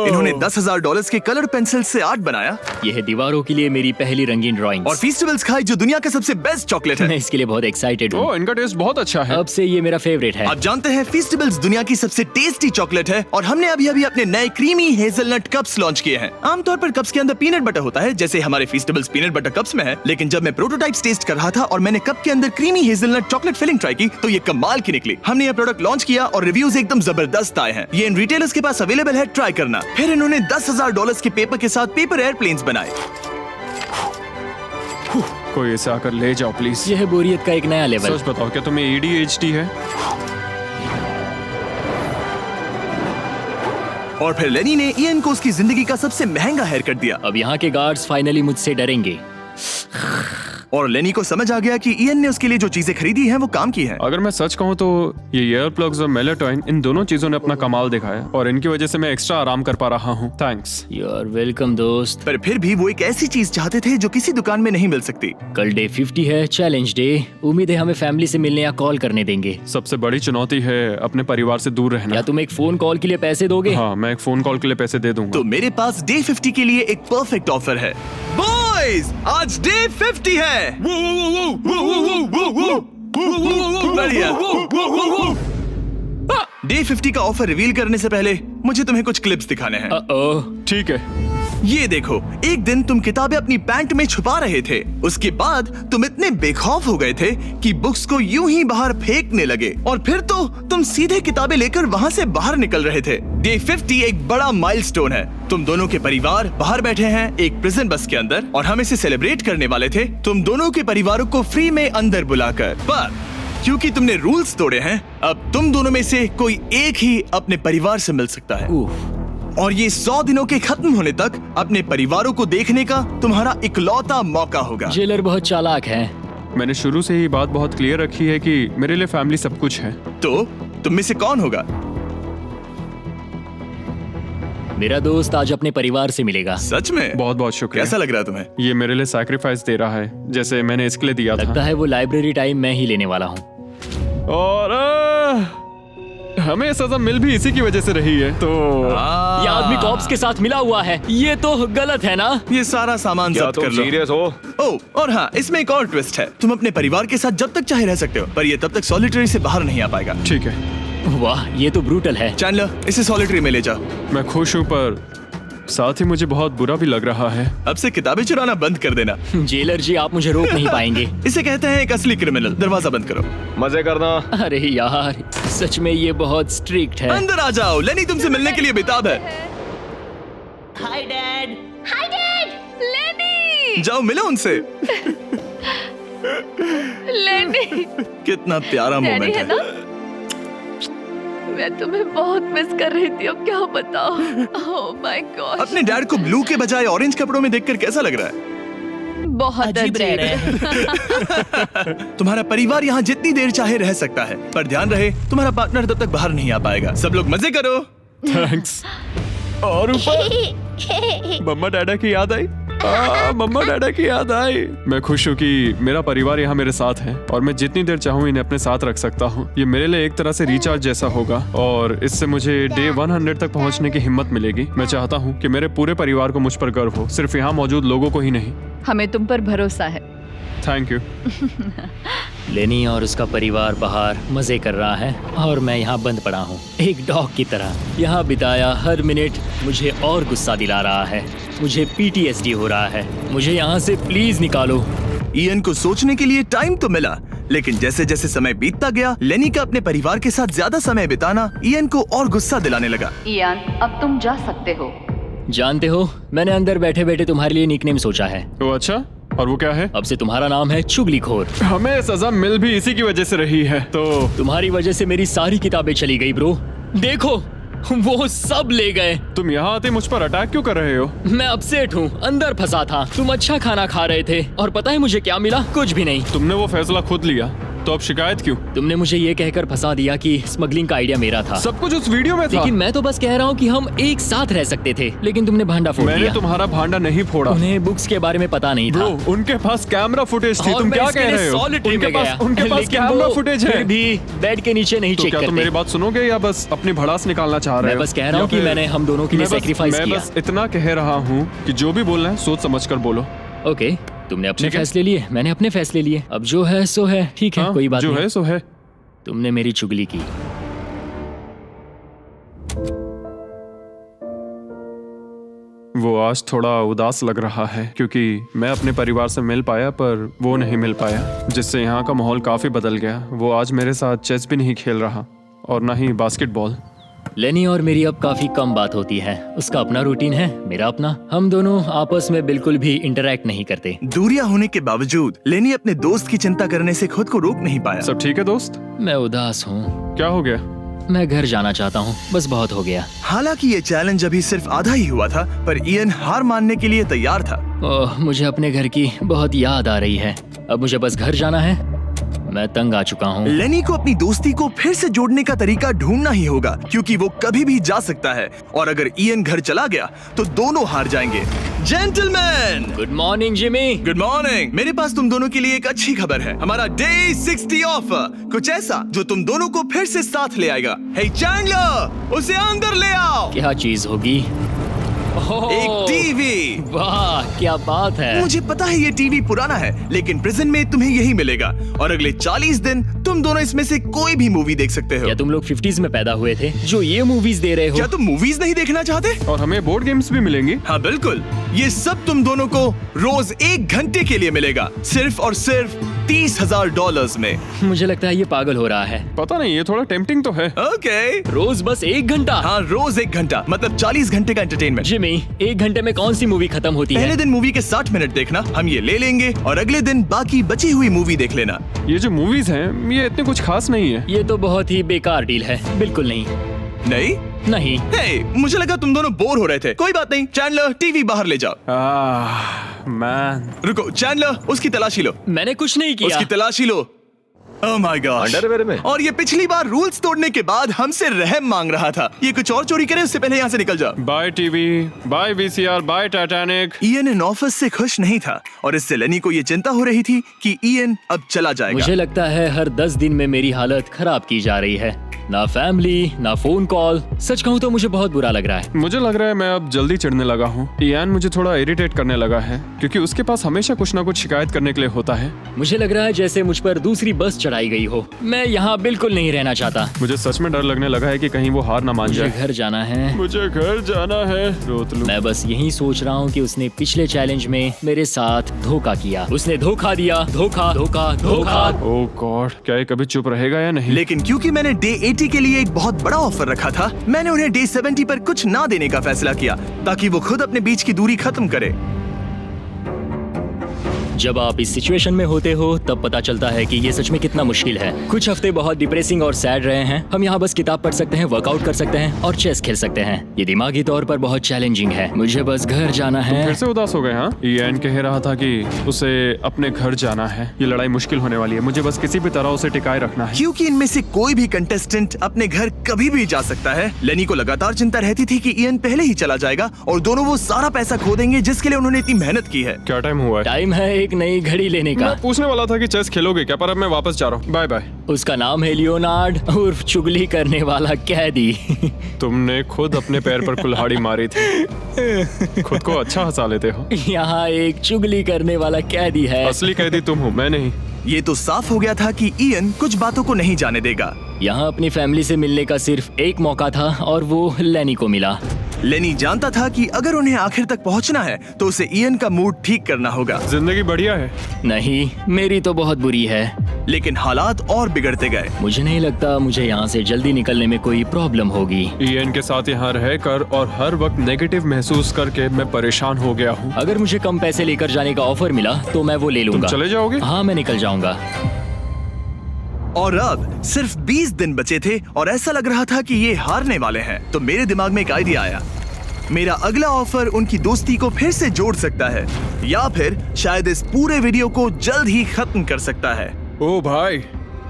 इन्होंने $10,000 के कलर पेंसिल से आर्ट बनाया यह है दीवारों के लिए मेरी पहली रंगीन ड्राइंग। और फेस्टिवल्स खाई जो दुनिया का सबसे बेस्ट चॉकलेट मैं है। इसके लिए बहुत एक्साइटेड हूँ। ओह, इनका टेस्ट बहुत अच्छा है। अब से ये मेरा फेवरेट है। आप जानते हैं फेस्टिवल्स दुनिया की सबसे टेस्टी चॉकलेट है, और हमने अभी अभी अपने नए क्रीमी हेजलनट कप्स लॉन्च किए हैं। आमतौर पर कप्स के अंदर पीनट बटर होता है, जैसे हमारे फेस्टिवल्स पीनट बटर कप्स में है, लेकिन जब मैं प्रोटोटाइप्स टेस्ट कर रहा था और मैंने कप के अंदर creamy hazelnut chocolate filling try की, तो ये कमाल की निकली। हमने ये प्रोडक्ट लॉन्च किया और रिव्यूज एकदम जबरदस्त आए हैं। ये इन रिटेलर्स के पास अवेलेबल है, ट्राई करना। फिर इन्होंने $10,000 के पेपर के साथ पेपर एयरप्लेन्स बनाए। कोई इसे आकर ले जाओ प्लीज। यह है बोरियत का एक नया लेवल। सच बताओ, क्या तुम्हें ADHD है? और फिर लेनी ने ईएन को उसकी जिंदगी का सबसे महंगा हेयर कट दिया। अब यहाँ के गार्ड्स फाइनली मुझसे डरेंगे। और लेनी को समझ आ गया कि ईएन ने उसके लिए जो चीजें खरीदी हैं वो काम की हैं। अगर मैं सच कहूँ तो ये ईयर प्लग्स और मेलाटोनिन, इन दोनों चीजों ने अपना कमाल दिखाया, और इनकी वजह से मैं एक्स्ट्रा आराम कर पा रहा हूँ। थैंक्स। यू आर वेलकम दोस्त। पर फिर भी वो एक ऐसी चीज चाहते थे जो किसी दुकान में नहीं मिल सकती। कल डे 50 है, चैलेंज डे। उम्मीद है हमें फैमिली से मिलने या कॉल करने देंगे। सबसे बड़ी चुनौती है अपने परिवार से दूर रहना। क्या तुम एक फोन कॉल के लिए पैसे दोगे? हाँ, मैं एक फोन कॉल के लिए पैसे दे दूंगा। तो मेरे पास डे 50 के लिए एक परफेक्ट ऑफर है। बॉयज, आज डे 50 है। बढ़िया। डे 50 का ऑफर रिवील करने से पहले मुझे तुम्हें कुछ क्लिप्स दिखाने हैं। ओह, ठीक है। ये देखो, एक दिन तुम किताबें अपनी पैंट में छुपा रहे थे। उसके बाद तुम इतने बेखौफ हो गए थे कि बुक्स को यूं ही बाहर फेंकने लगे, और फिर तो तुम सीधे किताबें लेकर वहां से बाहर निकल रहे थे। डे 50 एक बड़ा माइलस्टोन है। तुम दोनों के परिवार बाहर बैठे हैं एक प्रिजन बस के अंदर, और हम इसे सेलिब्रेट करने वाले थे तुम दोनों के परिवारों को फ्री में अंदर बुलाकर। पर क्योंकि तुमने रूल्स तोड़े हैं, अब तुम दोनों में से कोई एक ही अपने परिवार से मिल सकता है। और ये 100 दिनों के खत्म होने तक अपने परिवारों को देखने का तुम्हारा इकलौता मौका होगा। जेलर बहुत चालाक है। मैंने शुरू से ही बात बहुत क्लियर रखी है कि मेरे लिए फैमिली सब कुछ है। तो तुम में से कौन होगा? मेरा दोस्त आज अपने परिवार से मिलेगा। सच में? बहुत बहुत शुक्रिया। कैसा लग रहा है तुम्हें? ये मेरे लिए सैक्रिफाइस दे रहा है, जैसे मैंने इसके लिए दिया लगता था। है वो लाइब्रेरी टाइम मैं ही लेने वाला हूँ। और हमें सजा मिल भी इसी की वजह से रही है। तो ये आदमी कॉप्स के साथ मिला हुआ है, ये तो गलत है ना? ये सारा सामान जब्त कर लो। सीरियस हो? ओह, और हाँ, इसमें एक और ट्विस्ट है। तुम अपने परिवार के साथ जब तक चाहे रह सकते हो, पर ये तब तक सॉलिटरी से बाहर नहीं आ पाएगा। ठीक है। वाह, ये तो ब्रूटल है। चैंडलर, इसे सॉलिटरी में ले जा। मैं खुश हूँ पर साथ ही मुझे बहुत बुरा भी लग रहा है। अब से किताबें चुराना बंद कर देना। जेलर जी, आप मुझे रोक नहीं पाएंगे। इसे कहते हैं एक असली क्रिमिनल। दरवाजा बंद करो। मजे करना। अरे यार, सच में ये बहुत स्ट्रिक्ट है। अंदर आ जाओ, लेनी तुमसे मिलने के लिए बेताब है। हाय डैड, लेनी। जाओ मिलो उनसे। लेनी, कितना प्यारा डैडी मोमेंट है है। ना? मैं तुम्हें बहुत मिस कर रही थी, अब क्या बताओ। ओह माय गॉड, अपने डैड को ब्लू के बजाय ऑरेंज कपड़ों में देखकर कैसा लग रहा है? बहुत अजीब रह रहे अजीब। तुम्हारा परिवार यहाँ जितनी देर चाहे रह सकता है, पर ध्यान रहे तुम्हारा पार्टनर तब तक बाहर नहीं आ पाएगा। सब लोग मजे करो। थैंक्स। और ऊपर मम्मा डैडा की याद आई। मम्मा डैडा की याद आई। मैं खुश हूँ कि मेरा परिवार यहाँ मेरे साथ है और मैं जितनी देर चाहूँ इन्हें अपने साथ रख सकता हूँ। ये मेरे लिए एक तरह से रिचार्ज जैसा होगा और इससे मुझे डे 100 तक पहुँचने की हिम्मत मिलेगी। मैं चाहता हूँ कि मेरे पूरे परिवार को मुझ पर गर्व हो, सिर्फ यहाँ मौजूद लोगों को ही नहीं। हमें तुम पर भरोसा है। Thank you. लेनी और उसका परिवार बाहर मजे कर रहा है और मैं यहाँ बंद पड़ा हूँ, एक डॉग की तरह। यहाँ बिताया हर मिनट मुझे और गुस्सा दिला रहा है। मुझे PTSD हो रहा है। मुझे यहाँ से प्लीज निकालो। इयन को सोचने के लिए टाइम तो मिला, लेकिन जैसे जैसे समय बीतता गया, लेनी का अपने परिवार के साथ ज्यादा समय बिताना इयन को और गुस्सा दिलाने लगा। इयान, अब तुम जा सकते हो। जानते हो, मैंने अंदर बैठे बैठे तुम्हारे लिए निकनेम सोचा है। तो अच्छा, और वो क्या है? अब से तुम्हारा नाम है चुगलीखोर। हमें सजा मिल भी इसी की वजह से रही है। तो तुम्हारी वजह से मेरी सारी किताबें चली गई ब्रो। देखो, वो सब ले गए। तुम यहाँ आते मुझ पर अटैक क्यों कर रहे हो? मैं अपसेट हूँ, अंदर फंसा था। तुम अच्छा खाना खा रहे थे और पता है मुझे क्या मिला? कुछ भी नहीं। तुमने वो फैसला खुद लिया, तो अब शिकायत क्यों? तुमने मुझे ये कहकर फंसा दिया कि स्मगलिंग का आइडिया मेरा था। सब कुछ उस वीडियो में था। लेकिन मैं तो बस कह रहा हूँ कि हम एक साथ रह सकते थे, लेकिन तुमने भांडा फोड़ मैंने दिया। तुम्हारा भांडा नहीं फोड़ा। उन्हें बुक्स के बारे में पता नहीं था। ब्रो, उनके पास कैमरा फुटेज थी। और तुम मैं क्या इसके कह लिए रहे हो? solitary में गया। उनके पास लेकिन कैमरा वो फुटेज फिर है। भी बेड के नीचे नहीं तो चेक क्या करते। तुम मेरी बात सुनोगे या बस अपनी भड़ास निकालना चाह रहे मैं हो? बस कह रहा हूँ या कि फिर- मैंने हम दोनों के लिए सेक्रीफाइस मैं किया। बस इतना कह रहा हूँ कि जो भी बोलना है सोच समझ कर बोलो। ओके, तुमने अपने ठीक है। फैसले लिए, मैंने अपने फैसले लिए। अब जो है सो है, ठीक है, हाँ, कोई बात जो नहीं। है सो है। तुमने मेरी चुगली की। वो आज थोड़ा उदास लग रहा है क्योंकि मैं अपने परिवार से मिल पाया पर वो नहीं मिल पाया, जिससे यहाँ का माहौल काफी बदल गया। वो आज मेरे साथ चेस भी नहीं खेल रहा और ना ही बास्केटबॉल। लेनी और मेरी अब काफी कम बात होती है। उसका अपना रूटीन है, मेरा अपना। हम दोनों आपस में बिल्कुल भी इंटरैक्ट नहीं करते। दूरियां होने के बावजूद लेनी अपने दोस्त की चिंता करने से खुद को रोक नहीं पाया। सब ठीक है दोस्त? मैं उदास हूँ। क्या हो गया? मैं घर जाना चाहता हूँ, बस बहुत हो गया। हालांकि ये चैलेंज अभी सिर्फ आधा ही हुआ था, पर इयन हार मानने के लिए तैयार था। ओह, मुझे अपने घर की बहुत याद आ रही है। अब मुझे बस घर जाना है। मैं तंग आ चुका हूँ। लेनी को अपनी दोस्ती को फिर से जोड़ने का तरीका ढूंढना ही होगा, क्योंकि वो कभी भी जा सकता है और अगर इयन घर चला गया तो दोनों हार जाएंगे। Gentleman, good morning Jimmy. Good morning. मेरे पास तुम दोनों के लिए एक अच्छी खबर है। हमारा डे 60 ऑफर, कुछ ऐसा जो तुम दोनों को फिर से साथ ले आएगा। हे चैंडलर, उसे अंदर ले आओ। क्या चीज होगी? एक टीवी। वाह, क्या बात है। मुझे पता है ये टीवी पुराना है, लेकिन प्रेजेंट में तुम्हें यही मिलेगा और अगले 40 दिन तुम दोनों इसमें से कोई भी मूवी देख सकते हो। क्या तुम लोग 50s में पैदा हुए थे जो ये मूवीज दे रहे हो? क्या तुम मूवीज नहीं देखना चाहते? और हमें बोर्ड गेम्स भी मिलेंगी। हाँ बिल्कुल, ये सब तुम दोनों को रोज 1 घंटे के लिए मिलेगा, सिर्फ और सिर्फ $30,000 में। मुझे लगता है ये पागल हो रहा है। पता नहीं, ये थोड़ा टेम्पटिंग तो है। ओके, रोज बस 1 घंटा? हाँ रोज 1 घंटा, मतलब 40 घंटे का एंटरटेनमेंट। जिमी, 1 घंटे में कौन सी मूवी खत्म होती पहले है? दिन मूवी के 60 मिनट देखना, हम ये ले लेंगे और अगले दिन बाकी बची हुई मूवी देख लेना। ये जो मूवीज हैं ये इतने कुछ खास नहीं है। ये तो बहुत ही बेकार डील है। बिल्कुल नहीं। नहीं नहीं। हे, मुझे लगा तुम दोनों बोर हो रहे थे। कोई बात नहीं, चैंडलर टीवी बाहर ले जाओ। मैन, रुको चैंडलर, उसकी तलाशी लो। मैंने कुछ नहीं किया। उसकी तलाशी लो। Oh my gosh। अंडरवेयर में। और ये पिछली बार रूल्स तोड़ने के बाद हमसे रहम मांग रहा था। ये कुछ और चोरी करे उससे पहले यहाँ से निकल जा। Bye TV, bye VCR, bye Titanic. Ian इन ऑफिस से खुश नहीं था और इससे लेनी को ये चिंता हो रही थी कि इयन अब चला जाएगा। मुझे लगता है हर 10 दिन में मेरी हालत खराब की जा रही है। ना फैमिली, ना फोन कॉल। सच कहूँ तो मुझे बहुत बुरा लग रहा है। मुझे लग रहा है मैं अब जल्दी चिढ़ने लगा हूँ। इयान मुझे थोड़ा इरिटेट करने लगा है क्योंकि उसके पास हमेशा कुछ ना कुछ शिकायत करने के लिए होता है। मुझे लग रहा है जैसे मुझ पर दूसरी बस चढ़ाई गई हो। मैं यहाँ बिल्कुल नहीं रहना चाहता। मुझे सच में डर लगने लगा है कि कहीं वो हार ना मान मुझे जाए। घर जाना है। मुझे घर जाना है। रोतलू। मैं बस यही सोच रहा हूँ कि उसने पिछले चैलेंज में मेरे साथ धोखा किया। उसने धोखा दिया। धोखा धोखा धोखा। ओह गॉड, क्या ये कभी चुप रहेगा या नहीं? लेकिन क्योंकि मैंने डे 80 के लिए एक बहुत बड़ा ऑफर रखा था, मैंने उन्हें डे 70 पर कुछ ना देने का फैसला किया ताकि वो खुद अपने बीच की दूरी खत्म करे। जब आप इस सिचुएशन में होते हो तब पता चलता है कि ये सच में कितना मुश्किल है। कुछ हफ्ते बहुत डिप्रेसिंग और सैड रहे हैं। हम यहाँ बस किताब पढ़ सकते हैं, वर्कआउट कर सकते हैं और चेस खेल सकते हैं। ये दिमागी तौर पर बहुत चैलेंजिंग है। मुझे बस घर जाना है। फिर से उदास हो गए? हाँ, इयान कह रहा था कि उसे अपने घर जाना है। ये लड़ाई मुश्किल होने वाली है। मुझे बस किसी भी तरह उसे टिकाए रखना है। क्योंकि इनमें से कोई भी कंटेस्टेंट अपने घर कभी भी जा सकता है। लेनी को लगातार चिंता रहती थी कि इयान पहले ही चला जाएगा और दोनों वो सारा पैसा खो देंगे जिसके लिए उन्होंने इतनी मेहनत की है। क्या टाइम हुआ है? टाइम है एक नई घड़ी लेने का। मैं पूछने वाला था कि चेस खेलोगे क्या, पर अब मैं वापस जा रहा हूँ। Bye bye. उसका नाम है लियोनार्ड उर्फ चुगली करने वाला कैदी। तुमने खुद अपने पैर पर कुल्हाड़ी मारी थी। खुद को अच्छा हंसा लेते हो। यहाँ एक चुगली करने वाला कैदी है। असली कैदी तुम हो, मैं नहीं। ये तो साफ हो गया था कि इयन कुछ बातों को नहीं जाने देगा। यहाँ अपनी फैमिली से मिलने का सिर्फ एक मौका था और वो लेनी को मिला। लेनी जानता था कि अगर उन्हें आखिर तक पहुंचना है तो उसे इयन का मूड ठीक करना होगा। जिंदगी बढ़िया है। नहीं, मेरी तो बहुत बुरी है। लेकिन हालात और बिगड़ते गए। मुझे नहीं लगता मुझे यहाँ से जल्दी निकलने में कोई प्रॉब्लम होगी। इयन के साथ यहाँ रहकर और हर वक्त नेगेटिव महसूस करके मैं परेशान हो गया हूँ। अगर मुझे कम पैसे लेकर जाने का ऑफर मिला तो मैं वो ले लूंगा। चले जाओगे? हाँ, मैं निकल जाऊंगा। और अब सिर्फ 20 दिन बचे थे और ऐसा लग रहा था कि ये हारने वाले हैं। तो मेरे दिमाग में एक आइडिया आया। मेरा अगला ऑफर उनकी दोस्ती को फिर से जोड़ सकता है या फिर शायद इस पूरे वीडियो को जल्द ही खत्म कर सकता है। ओ भाई,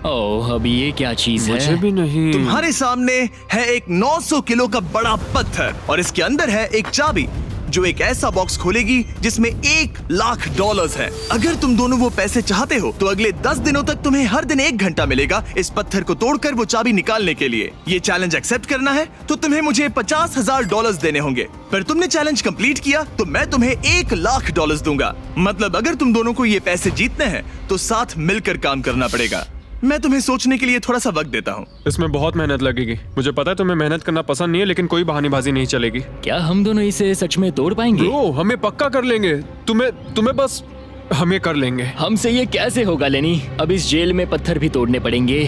ओह, अभी ये क्या चीज है? मुझे भी नहीं। तुम्हारे सामने है एक 900 किलो का बड़ा पत्थर और इसके अंदर है एक चाबी जो एक ऐसा बॉक्स खोलेगी जिसमें $1,00,000 है। अगर तुम दोनों वो पैसे चाहते हो तो अगले 10 दिनों तक तुम्हें हर दिन 1 घंटा मिलेगा इस पत्थर को तोड़कर वो चाबी निकालने के लिए। ये चैलेंज एक्सेप्ट करना है तो तुम्हें मुझे $50,000 देने होंगे। पर तुमने चैलेंज कंप्लीट किया तो मैं तुम्हें $1,00,000 दूंगा। मतलब अगर तुम दोनों को ये पैसे जीतने हैं तो साथ मिलकर काम करना पड़ेगा। मैं तुम्हें सोचने के लिए थोड़ा सा वक्त देता हूँ। इसमें बहुत मेहनत लगेगी। मुझे पता है तुम्हें मेहनत करना पसंद नहीं है, लेकिन कोई बहानेबाजी नहीं चलेगी। क्या हम दोनों इसे सच में तोड़ पाएंगे? ब्रो, हमें पक्का कर लेंगे। तुम्हें बस हमें कर लेंगे। हमसे ये कैसे होगा लेनी? अब इस जेल में पत्थर भी तोड़ने पड़ेंगे।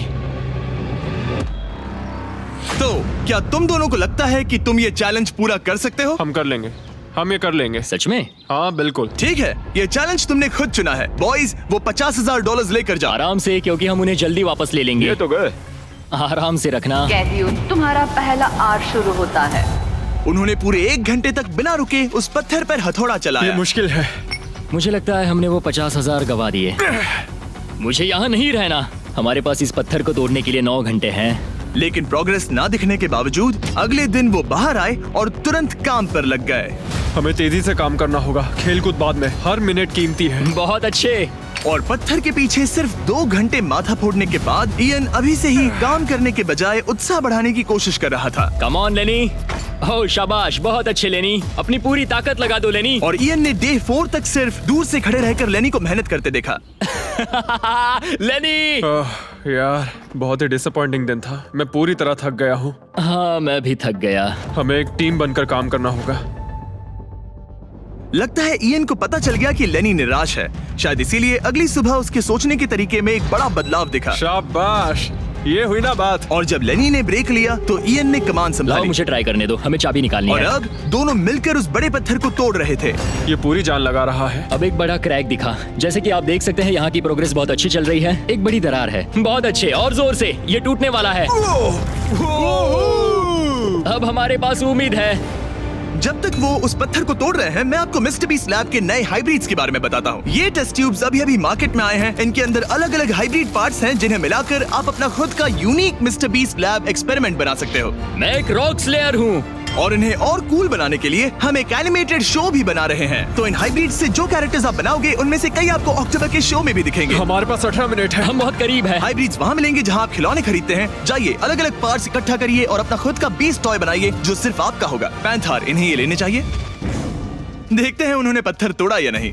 तो क्या तुम दोनों को लगता है कि तुम ये चैलेंज पूरा कर सकते हो? हम कर लेंगे। हम ये कर लेंगे। सच में? हाँ बिल्कुल। ठीक है, ये चैलेंज तुमने खुद चुना है। बॉयज, वो $50,000 लेकर जाओ। आराम से, क्योंकि हम उन्हें जल्दी वापस ले लेंगे। ये तो गए। आराम से रखना। कैदियों, तुम्हारा पहला आर शुरू होता है। उन्होंने पूरे 1 घंटे तक बिना रुके उस पत्थर पर हथौड़ा ये चलाया। मुश्किल है। मुझे लगता है हमने वो 50,000 गवा दिए। मुझे यहाँ नहीं रहना। हमारे पास इस पत्थर को तोड़ने के लिए 9 घंटे हैं। लेकिन प्रोग्रेस ना दिखने के बावजूद अगले दिन वो बाहर आए और तुरंत काम पर लग गए। हमें तेजी से काम करना होगा। खेल कूद बाद में, हर मिनट कीमती है। बहुत अच्छे। और पत्थर के पीछे सिर्फ 2 घंटे माथा फोड़ने के बाद इयन अभी से ही काम करने के बजाय उत्साह बढ़ाने की कोशिश कर रहा था। कम ऑन लेनी। ओह शाबाश, बहुत अच्छे लेनी। अपनी पूरी ताकत लगा दो लेनी। और इयन ने डे 4 तक सिर्फ दूर से खड़े रहकर लेनी को मेहनत करते देखा। लेनी। यार, बहुत ही डिसअपॉइंटिंग दिन था। मैं पूरी तरह थक गया हूँ। हाँ, मैं भी थक गया। हमें एक टीम बनकर काम करना होगा। लगता है इयन को पता चल गया कि लेनी निराश है। शायद इसीलिए अगली सुबह उसके सोचने के तरीके में एक बड़ा बदलाव दिखा। शाबाश, ये हुई ना बात। और जब लेनी ने ब्रेक लिया तो इयन ने कमान लाओ, संभाली। मुझे ट्राई करने दो। हमें चाबी निकालनी और है। अब दोनों मिलकर उस बड़े पत्थर को तोड़ रहे थे। ये पूरी जान लगा रहा है। अब एक बड़ा क्रैक दिखा। जैसे कि आप देख सकते हैं, यहाँ की प्रोग्रेस बहुत अच्छी चल रही है। एक बड़ी दरार है। बहुत अच्छे, और जोर से। ये टूटने वाला है। अब हमारे पास उम्मीद है। जब तक वो उस पत्थर को तोड़ रहे हैं, मैं आपको मिस्टर बीस्ट लैब के नए हाइब्रिड्स के बारे में बताता हूँ। ये टेस्ट ट्यूब्स अभी मार्केट में आए हैं। इनके अंदर अलग अलग हाइब्रिड पार्ट्स हैं जिन्हें मिलाकर आप अपना खुद का unique mister beast lab experiment बना सकते हो। मैं एक रॉक स्लेयर हूँ। और इन्हें और कूल बनाने के लिए हम एक एनिमेटेड शो भी बना रहे हैं। तो इन हाइब्रिड से जो कैरेक्टर्स आप बनाओगे उनमें से कई आपको अक्टूबर के शो में भी दिखेंगे। हमारे पास 18 मिनट है। हम बहुत करीब है। हाइब्रिड्स वहाँ मिलेंगे जहाँ आप खिलौने खरीदते हैं। जाइए अलग अलग पार्ट्स इकट्ठा करिए और अपना खुद का बीस्ट टॉय बनाइए जो सिर्फ आपका होगा। पैंथर, इन्हें ये लेने चाहिए। देखते हैं उन्होंने पत्थर तोड़ा या नहीं।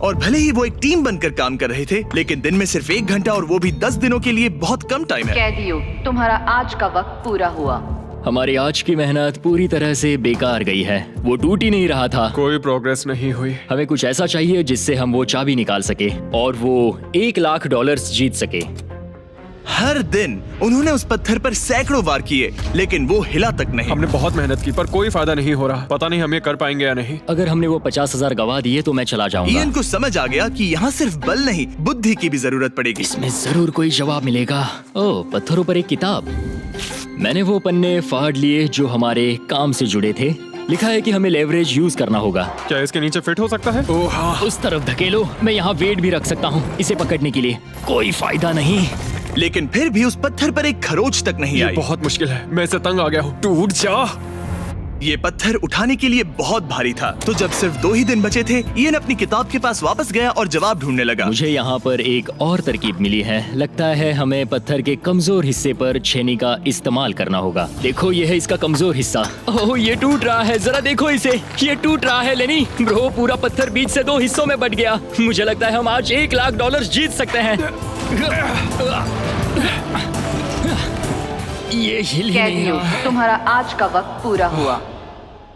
और भले ही वो एक टीम बनकर काम कर रहे थे, लेकिन दिन में सिर्फ 1 घंटा और वो भी 10 दिनों के लिए बहुत कम टाइम है। कैदियों, तुम्हारा आज का वक्त पूरा हुआ। हमारी आज की मेहनत पूरी तरह से बेकार गई है। वो टूट ही नहीं रहा था। कोई प्रोग्रेस नहीं हुई। हमें कुछ ऐसा चाहिए जिससे हम वो चाबी निकाल सके और वो $1 लाख जीत सके। हर दिन उन्होंने उस पत्थर पर सैकड़ों वार किए, लेकिन वो हिला तक नहीं। हमने बहुत मेहनत की पर कोई फायदा नहीं हो रहा। पता नहीं हम ये कर पाएंगे या नहीं। अगर हमने वो 50,000 गवा दिए तो मैं चला जाऊंगा। इयन को समझ आ गया कि यहाँ सिर्फ बल नहीं, बुद्धि की भी जरूरत पड़ेगी। इसमें जरूर कोई जवाब मिलेगा। ओह, पत्थरों पर एक किताब। मैंने वो पन्ने फाड़ लिए जो हमारे काम से जुड़े थे। लिखा है कि हमें लेवरेज यूज करना होगा। क्या इसके नीचे फिट हो सकता है? ओह हाँ। उस तरफ धकेलो। मैं यहाँ वेट भी रख सकता हूँ इसे पकड़ने के लिए। कोई फायदा नहीं। लेकिन फिर भी उस पत्थर पर एक खरोच तक नहीं ये आई। बहुत मुश्किल है। मैं इससे तंग आ गया हूँ। टूट जा। ये पत्थर उठाने के लिए बहुत भारी था। तो जब सिर्फ 2 ही दिन बचे थे, इयन अपनी किताब के पास वापस गया और जवाब ढूंढने लगा। मुझे यहाँ पर एक और तरकीब मिली है। लगता है हमें पत्थर के कमजोर हिस्से पर छेनी का इस्तेमाल करना होगा। देखो, ये है इसका कमजोर हिस्सा। ओह, ये टूट रहा है। जरा देखो इसे। ये टूट रहा है लेनी। ब्रो, पूरा पत्थर बीच से 2 हिस्सों में बट गया। मुझे लगता है हम आज $1 लाख जीत सकते हैं। ये हिल ही नहीं कैदियों, रहा। तुम्हारा आज का वक्त पूरा हुआ।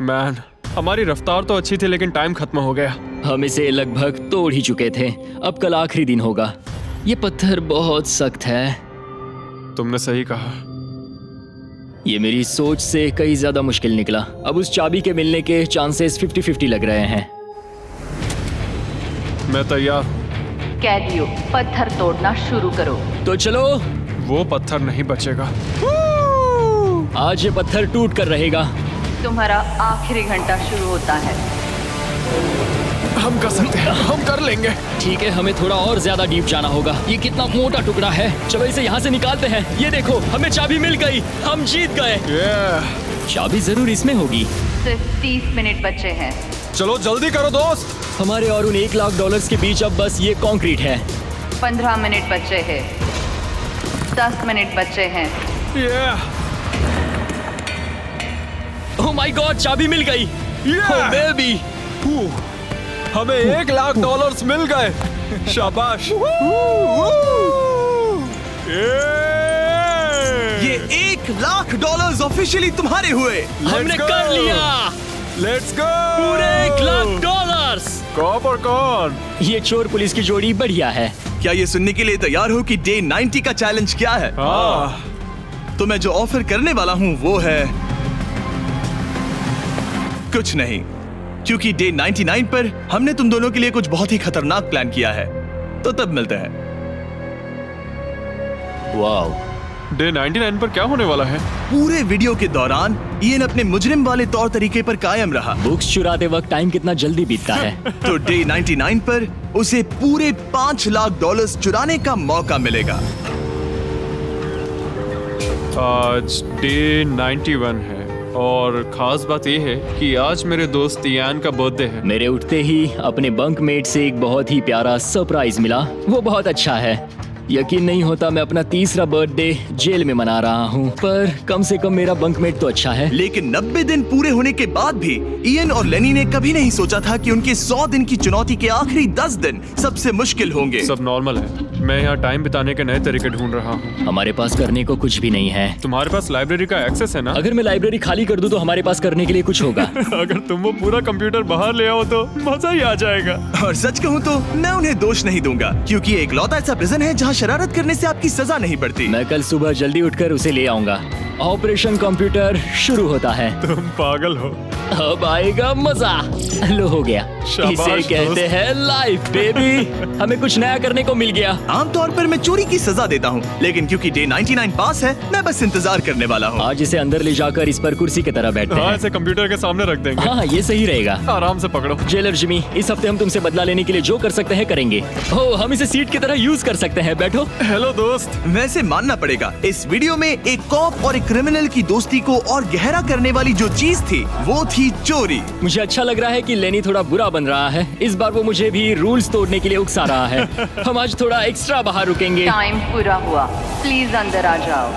मैन, हमारी रफ्तार तो अच्छी थी लेकिन टाइम खत्म हो गया। हम इसे लगभग तोड़ ही चुके थे। अब कल आखिरी दिन होगा। ये पत्थर बहुत सख्त है। तुमने सही कहा। ये मेरी सोच से कई ज्यादा मुश्किल निकला। अब उस चाबी के मिलने के चांसेस 50-50 लग रहे हैं। मैं तैयार हूँ। कैदियों, पत्थर तोड़ना शुरू करो। तो चलो। वो पत्थर नहीं बचेगा। आज ये पत्थर टूट कर रहेगा। तुम्हारा आखिरी घंटा शुरू होता है। हम कर सकते हैं। हम कर लेंगे। ठीक है, हमें थोड़ा और ज्यादा डीप जाना होगा। ये कितना मोटा टुकड़ा है। चलो इसे यहाँ से निकालते हैं। ये देखो, हमें चाबी मिल गई। हम जीत गए। चाबी जरूर इसमें होगी। सिर्फ 30 मिनट बचे हैं। चलो जल्दी करो दोस्त। हमारे और उन $1 लाख के बीच अब बस ये कंक्रीट है। 15 मिनट बचे हैं। 10 मिनट बचे हैं। ओह माय गॉड, चाबी मिल गई। ओह बेबी। हमें $1 लाख मिल गए। शाबाश। ये $1 लाख ऑफिशियली तुम्हारे हुए। हमने कर लिया। Let's go. पूरे $1 लाख। कॉप और कौन? ये चोर पुलिस की जोड़ी बढ़िया है। क्या ये सुनने के लिए तैयार हो कि डे 90 का चैलेंज क्या है? तो मैं जो ऑफर करने वाला हूँ वो है कुछ नहीं, क्योंकि डे 99 पर हमने तुम दोनों के लिए कुछ बहुत ही खतरनाक प्लान किया है। तो तब मिलते हैं। वाओ। डे 99 पर क्या होने वाला है? पूरे वीडियो के दौरान इयन अपने मुजरिम वाले तौर तरीके पर कायम रहा। बुक्स चुराते वक्त टाइम कितना जल्दी बीतता है। तो डे 99 पर उसे पूरे $5 लाख चुराने का मौका मिलेगा। आज डे 91 है और खास बात यह है कि आज मेरे दोस्त इयान का बर्थडे है। मेरे उठते ही अपने बंकमेट से एक बहुत ही प्यारा सरप्राइज मिला। वो बहुत अच्छा है। यकीन नहीं होता मैं अपना 3रा बर्थडे जेल में मना रहा हूँ, पर कम से कम मेरा बंकमेट तो अच्छा है। लेकिन 90 दिन पूरे होने के बाद भी इयन और लेनी ने कभी नहीं सोचा था कि उनके 100 दिन की चुनौती के आखिरी 10 दिन सबसे मुश्किल होंगे। सब नॉर्मल है। मैं यहाँ टाइम बिताने के नए तरीके ढूंढ रहा हूँ। हमारे पास करने को कुछ भी नहीं है। तुम्हारे पास लाइब्रेरी का एक्सेस है ना? अगर मैं लाइब्रेरी खाली कर दूं तो हमारे पास करने के लिए कुछ होगा। अगर तुम वो पूरा कंप्यूटर बाहर ले आओ तो मजा ही आ जाएगा। और सच कहूँ तो मैं उन्हें दोष नहीं दूंगा, क्योंकि ये इकलौता ऐसा प्रिजन है जहाँ शरारत करने से आपकी सजा नहीं पड़ती। मैं कल सुबह जल्दी उठकर उसे ले आऊंगा। ऑपरेशन कंप्यूटर शुरू होता है। तुम पागल हो। अब आएगा मजा। लो हो गया। शाबाश इसे कहते दोस्त। हैं लाइफ बेबी। हमें कुछ नया करने को मिल गया। आमतौर पर मैं चोरी की सजा देता हूँ, लेकिन क्योंकि डे 99 पास है, मैं बस इंतजार करने वाला हूँ। आज इसे अंदर ले जाकर इस पर कुर्सी की तरह बैठते हाँ, हैं। इसे कंप्यूटर के सामने रख देंगे। हाँ, ये सही रहेगा। आराम से पकड़ो। जेलर जिमी, इस हफ्ते हम तुमसे बदला लेने के लिए जो कर सकते हैं करेंगे। ओ, हम इसे सीट की तरह यूज कर सकते हैं। बैठो। हेलो दोस्त। वैसे मानना पड़ेगा, इस वीडियो में एक कॉप और एक क्रिमिनल की दोस्ती को और गहरा करने वाली जो चीज थी वो थी चोरी। मुझे अच्छा लग रहा है कि लेनी थोड़ा बुरा बन रहा है। इस बार वो मुझे भी रूल्स तोड़ने के लिए उकसा रहा है। हम आज थोड़ा एक्स्ट्रा बाहर रुकेंगे। टाइम पूरा हुआ, प्लीज अंदर आ जाओ।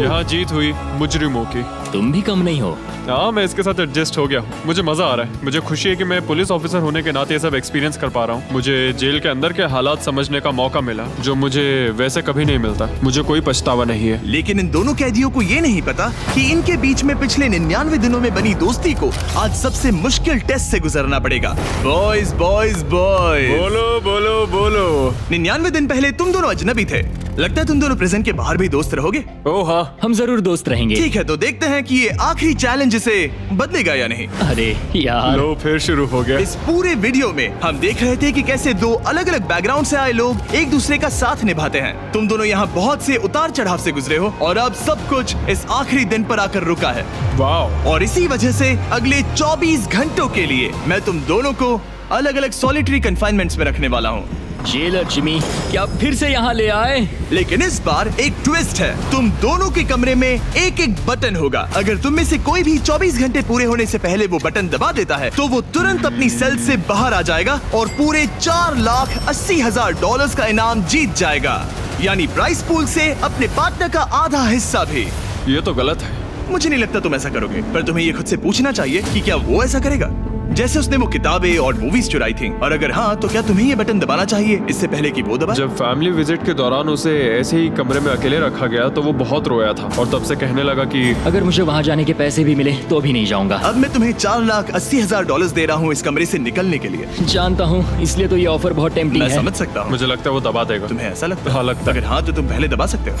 यहाँ जीत हुई मुजरिमों की। तुम भी कम नहीं हो। हाँ, मैं इसके साथ एडजस्ट हो गया हूँ। मुझे मजा आ रहा है। मुझे खुशी है कि मैं पुलिस ऑफिसर होने के नाते ये सब एक्सपीरियंस कर पा रहा हूँ। मुझे जेल के अंदर के हालात समझने का मौका मिला, जो मुझे वैसे कभी नहीं मिलता। मुझे कोई पछतावा नहीं है। लेकिन इन दोनों कैदियों को ये नहीं पता कि इनके बीच में पिछले 99 दिनों में बनी दोस्ती को आज सबसे मुश्किल टेस्ट से गुजरना पड़ेगा। बॉयज बॉयज बॉयज, बोलो बोलो बोलो। 99 दिन पहले तुम दोनों अजनबी थे। लगता है तुम दोनों प्रिजन के बाहर भी दोस्त रहोगे। ओह हाँ, हम जरूर दोस्त रहेंगे। ठीक है, तो देखते हैं कि ये आखिरी चैलेंज इसे बदलेगा या नहीं। अरे यार, लो फिर शुरू हो गया। इस पूरे वीडियो में हम देख रहे थे कि कैसे दो अलग अलग बैकग्राउंड से आए लोग एक दूसरे का साथ निभाते हैं। तुम दोनों यहाँ बहुत से उतार चढ़ाव से गुजरे हो और अब सब कुछ इस आखिरी दिन पर आकर रुका है। वाह। और इसी वजह से अगले 24 घंटों के लिए मैं तुम दोनों को अलग अलग सॉलिटरी कन्फाइनमेंट्स में रखने वाला हूँ। जेलर जिमी, क्या फिर से यहाँ ले आए? लेकिन इस बार एक ट्विस्ट है। तुम दोनों के कमरे में एक एक बटन होगा। अगर तुम में से कोई भी 24 घंटे पूरे होने से पहले वो बटन दबा देता है तो वो तुरंत अपनी सेल से बाहर आ जाएगा और पूरे $4,80,000 का इनाम जीत जाएगा, यानी प्राइस पूल से अपने पार्टनर का आधा हिस्सा भी। ये तो गलत है। मुझे नहीं लगता तुम ऐसा करोगे, पर तुम्हें ये खुद से पूछना चाहिए कि क्या वो ऐसा करेगा जैसे उसने वो किताबें और मूवीज चुराई थी, और अगर हाँ तो क्या तुम्हें ये बटन दबाना चाहिए इससे पहले कि वो दबाए? जब फैमिली विजिट के दौरान उसे ऐसे ही कमरे में अकेले रखा गया तो वो बहुत रोया था और तब से कहने लगा कि अगर मुझे वहाँ जाने के पैसे भी मिले तो भी नहीं जाऊंगा। अब मैं तुम्हें $4,80,000 दे रहा हूँ इस कमरे से निकलने के लिए। जानता हूँ, इसलिए तो ये ऑफर बहुत टेम्पटिंग मैं है। समझ सकता हूँ। मुझे लगता है वो दबा देगा। तुम्हें ऐसा लगता है? हाँ, लगता है। अगर हाँ तो तुम पहले दबा सकते हो।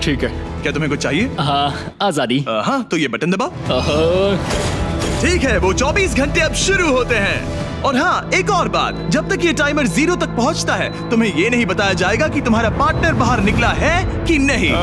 ठीक है। क्या तुम्हें कुछ चाहिए? हाँ, आजादी। हाँ, तो ये बटन दबाओ। ओहो, ठीक है, वो 24 घंटे अब शुरू होते हैं। और हाँ, एक और बात, जब तक ये टाइमर 0 तक पहुंचता है तुम्हें ये नहीं बताया जाएगा कि तुम्हारा पार्टनर बाहर निकला है कि नहीं।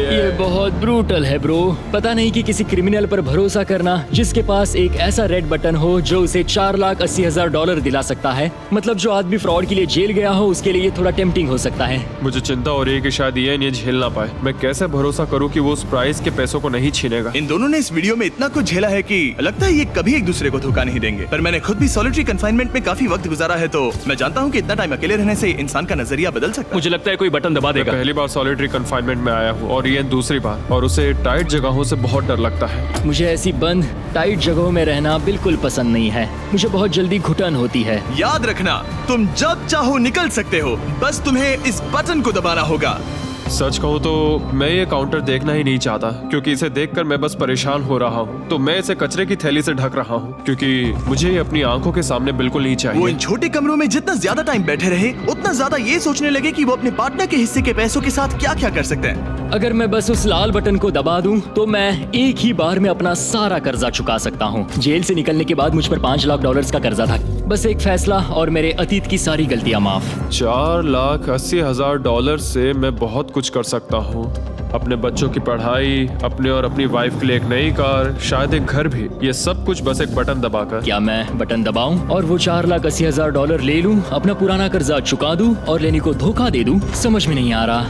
ये बहुत ब्रूटल है ब्रो। पता नहीं कि किसी क्रिमिनल पर भरोसा करना जिसके पास एक ऐसा रेड बटन हो जो उसे $4,80,000 दिला सकता है। मतलब जो आदमी फ्रॉड के लिए जेल गया हो उसके लिए ये थोड़ा टेम्पटिंग हो सकता है। मुझे चिंता हो रही है कि शायद ये झेल ना पाए। मैं कैसे भरोसा करूं कि वो उस प्राइस के पैसों को नहीं छीनेगा। इन दोनों ने इस वीडियो में इतना कुछ झेला है कि लगता है ये कभी एक दूसरे को धोखा नहीं देंगे। पर मैंने खुद भी सॉलिटरी कन्फाइनमेंट में काफी वक्त गुजारा है, तो मैं जानता हूँ कि इतना टाइम अकेले रहने से इंसान का नजरिया बदल सकता है। मुझे लगता है कोई बटन दबा मैं देगा। पहली बार सॉलिटरी कन्फाइनमेंट में आया हूँ और ये दूसरी बार, और उसे टाइट जगहों से बहुत डर लगता है। मुझे ऐसी बंद टाइट जगहों में रहना बिल्कुल पसंद नहीं है। मुझे बहुत जल्दी घुटन होती है। याद रखना, तुम जब चाहो निकल सकते हो, बस तुम्हें इस बटन को दबाना होगा। सच कहूँ तो मैं ये काउंटर देखना ही नहीं चाहता, क्योंकि इसे देखकर मैं बस परेशान हो रहा हूँ। तो मैं इसे कचरे की थैली से ढक रहा हूँ, क्योंकि मुझे ये अपनी आंखों के सामने बिल्कुल नहीं वो चाहिए। इन छोटे कमरों में जितना ज्यादा टाइम बैठे रहे उतना ज्यादा ये सोचने लगे कि वो अपने पार्टनर के हिस्से के पैसों के साथ क्या क्या कर सकते हैं। अगर मैं बस उस लाल बटन को दबा दूं तो मैं एक ही बार में अपना सारा कर्जा चुका सकता हूं। जेल से निकलने के बाद मुझ पर $5,00,000 का कर्जा था। बस एक फैसला और मेरे अतीत की सारी गलतियां माफ। $4,80,000 से मैं बहुत कुछ कर सकता हूँ। अपने बच्चों की पढ़ाई, अपने और अपनी वाइफ के लिए एक नई कार, शायद एक घर भी। ये सब कुछ बस एक बटन दबाकर। क्या मैं बटन दबाऊं और वो $4,80,000 ले लूं, अपना पुराना कर्जा चुका दूं और लेनी को धोखा दे दूं? समझ में नहीं आ रहा।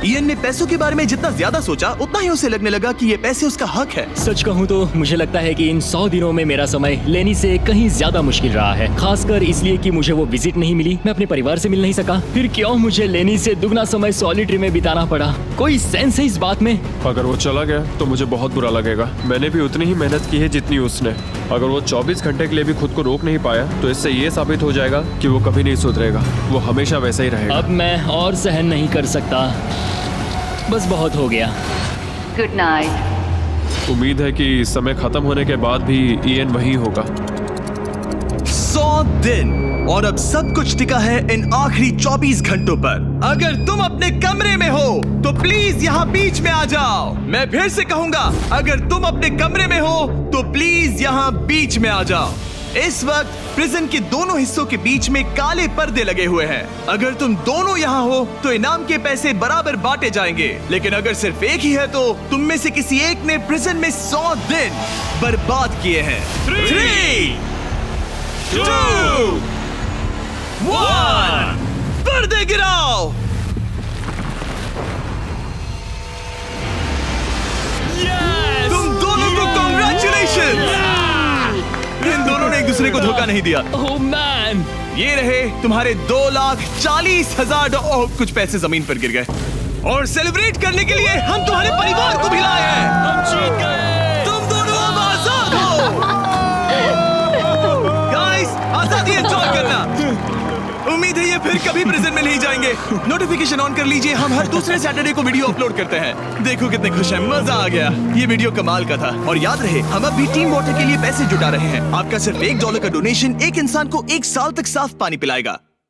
इयन ने पैसों के बारे में जितना ज्यादा सोचा उतना ही उसे लगने लगा कि ये पैसे उसका हक है। सच कहूँ तो मुझे लगता है कि इन 100 दिनों में मेरा समय लेनी से कहीं ज्यादा मुश्किल रहा है, खासकर इसलिए कि मुझे वो विजिट नहीं मिली, मैं अपने परिवार से मिल नहीं सका। फिर क्यों मुझे लेनी से दुगना समय सॉलिटरी में बिताना पड़ा? कोई सेंस है इस बात में? अगर वो चला गया तो मुझे बहुत बुरा लगेगा। मैंने भी उतनी ही मेहनत की है जितनी उसने। अगर वो 24 घंटे के लिए भी खुद को रोक नहीं पाया तो इससे ये साबित हो जाएगा कि वो कभी नहीं सुधरेगा। वो हमेशा वैसा ही रहेगा। अब मैं और सहन नहीं कर सकता, बस बहुत हो गया। Good night. उम्मीद है कि समय खत्म होने के बाद भी इयन वही होगा। 100 दिन और अब सब कुछ टिका है इन आखिरी 24 घंटों पर। अगर तुम अपने कमरे में हो तो प्लीज यहाँ बीच में आ जाओ। मैं फिर से कहूंगा, अगर तुम अपने कमरे में हो तो प्लीज यहाँ बीच में आ जाओ। इस वक्त प्रिजन के दोनों हिस्सों के बीच में काले पर्दे लगे हुए हैं। अगर तुम दोनों यहाँ हो तो इनाम के पैसे बराबर बांटे जाएंगे, लेकिन अगर सिर्फ एक ही है तो तुम में से किसी एक ने प्रिजन में 100 दिन बर्बाद किए हैं। 3, 2, 1, पर्दे गिराओ। दूसरे को धोखा नहीं दिया। ओह मैन, ये रहे तुम्हारे 2,40,000 ओह, कुछ पैसे जमीन पर गिर गए। और सेलिब्रेट करने के लिए हम तुम्हारे परिवार को भी लाए हैं। हम जीत गए। तुम दोनों अब आजाद हो। गाइस, आजादी एंजॉय करना। उम्मीद है ये फिर कभी प्रिजन में नहीं जाएंगे। नोटिफिकेशन ऑन कर लीजिए, हम हर दूसरे सैटरडे को वीडियो अपलोड करते हैं। देखो कितने खुश हैं, मजा आ गया। ये वीडियो कमाल का था। और याद रहे, हम अब भी टीम वाटर के लिए पैसे जुटा रहे हैं। आपका सिर्फ $1 का डोनेशन एक इंसान को 1 साल तक साफ पानी पिलाएगा।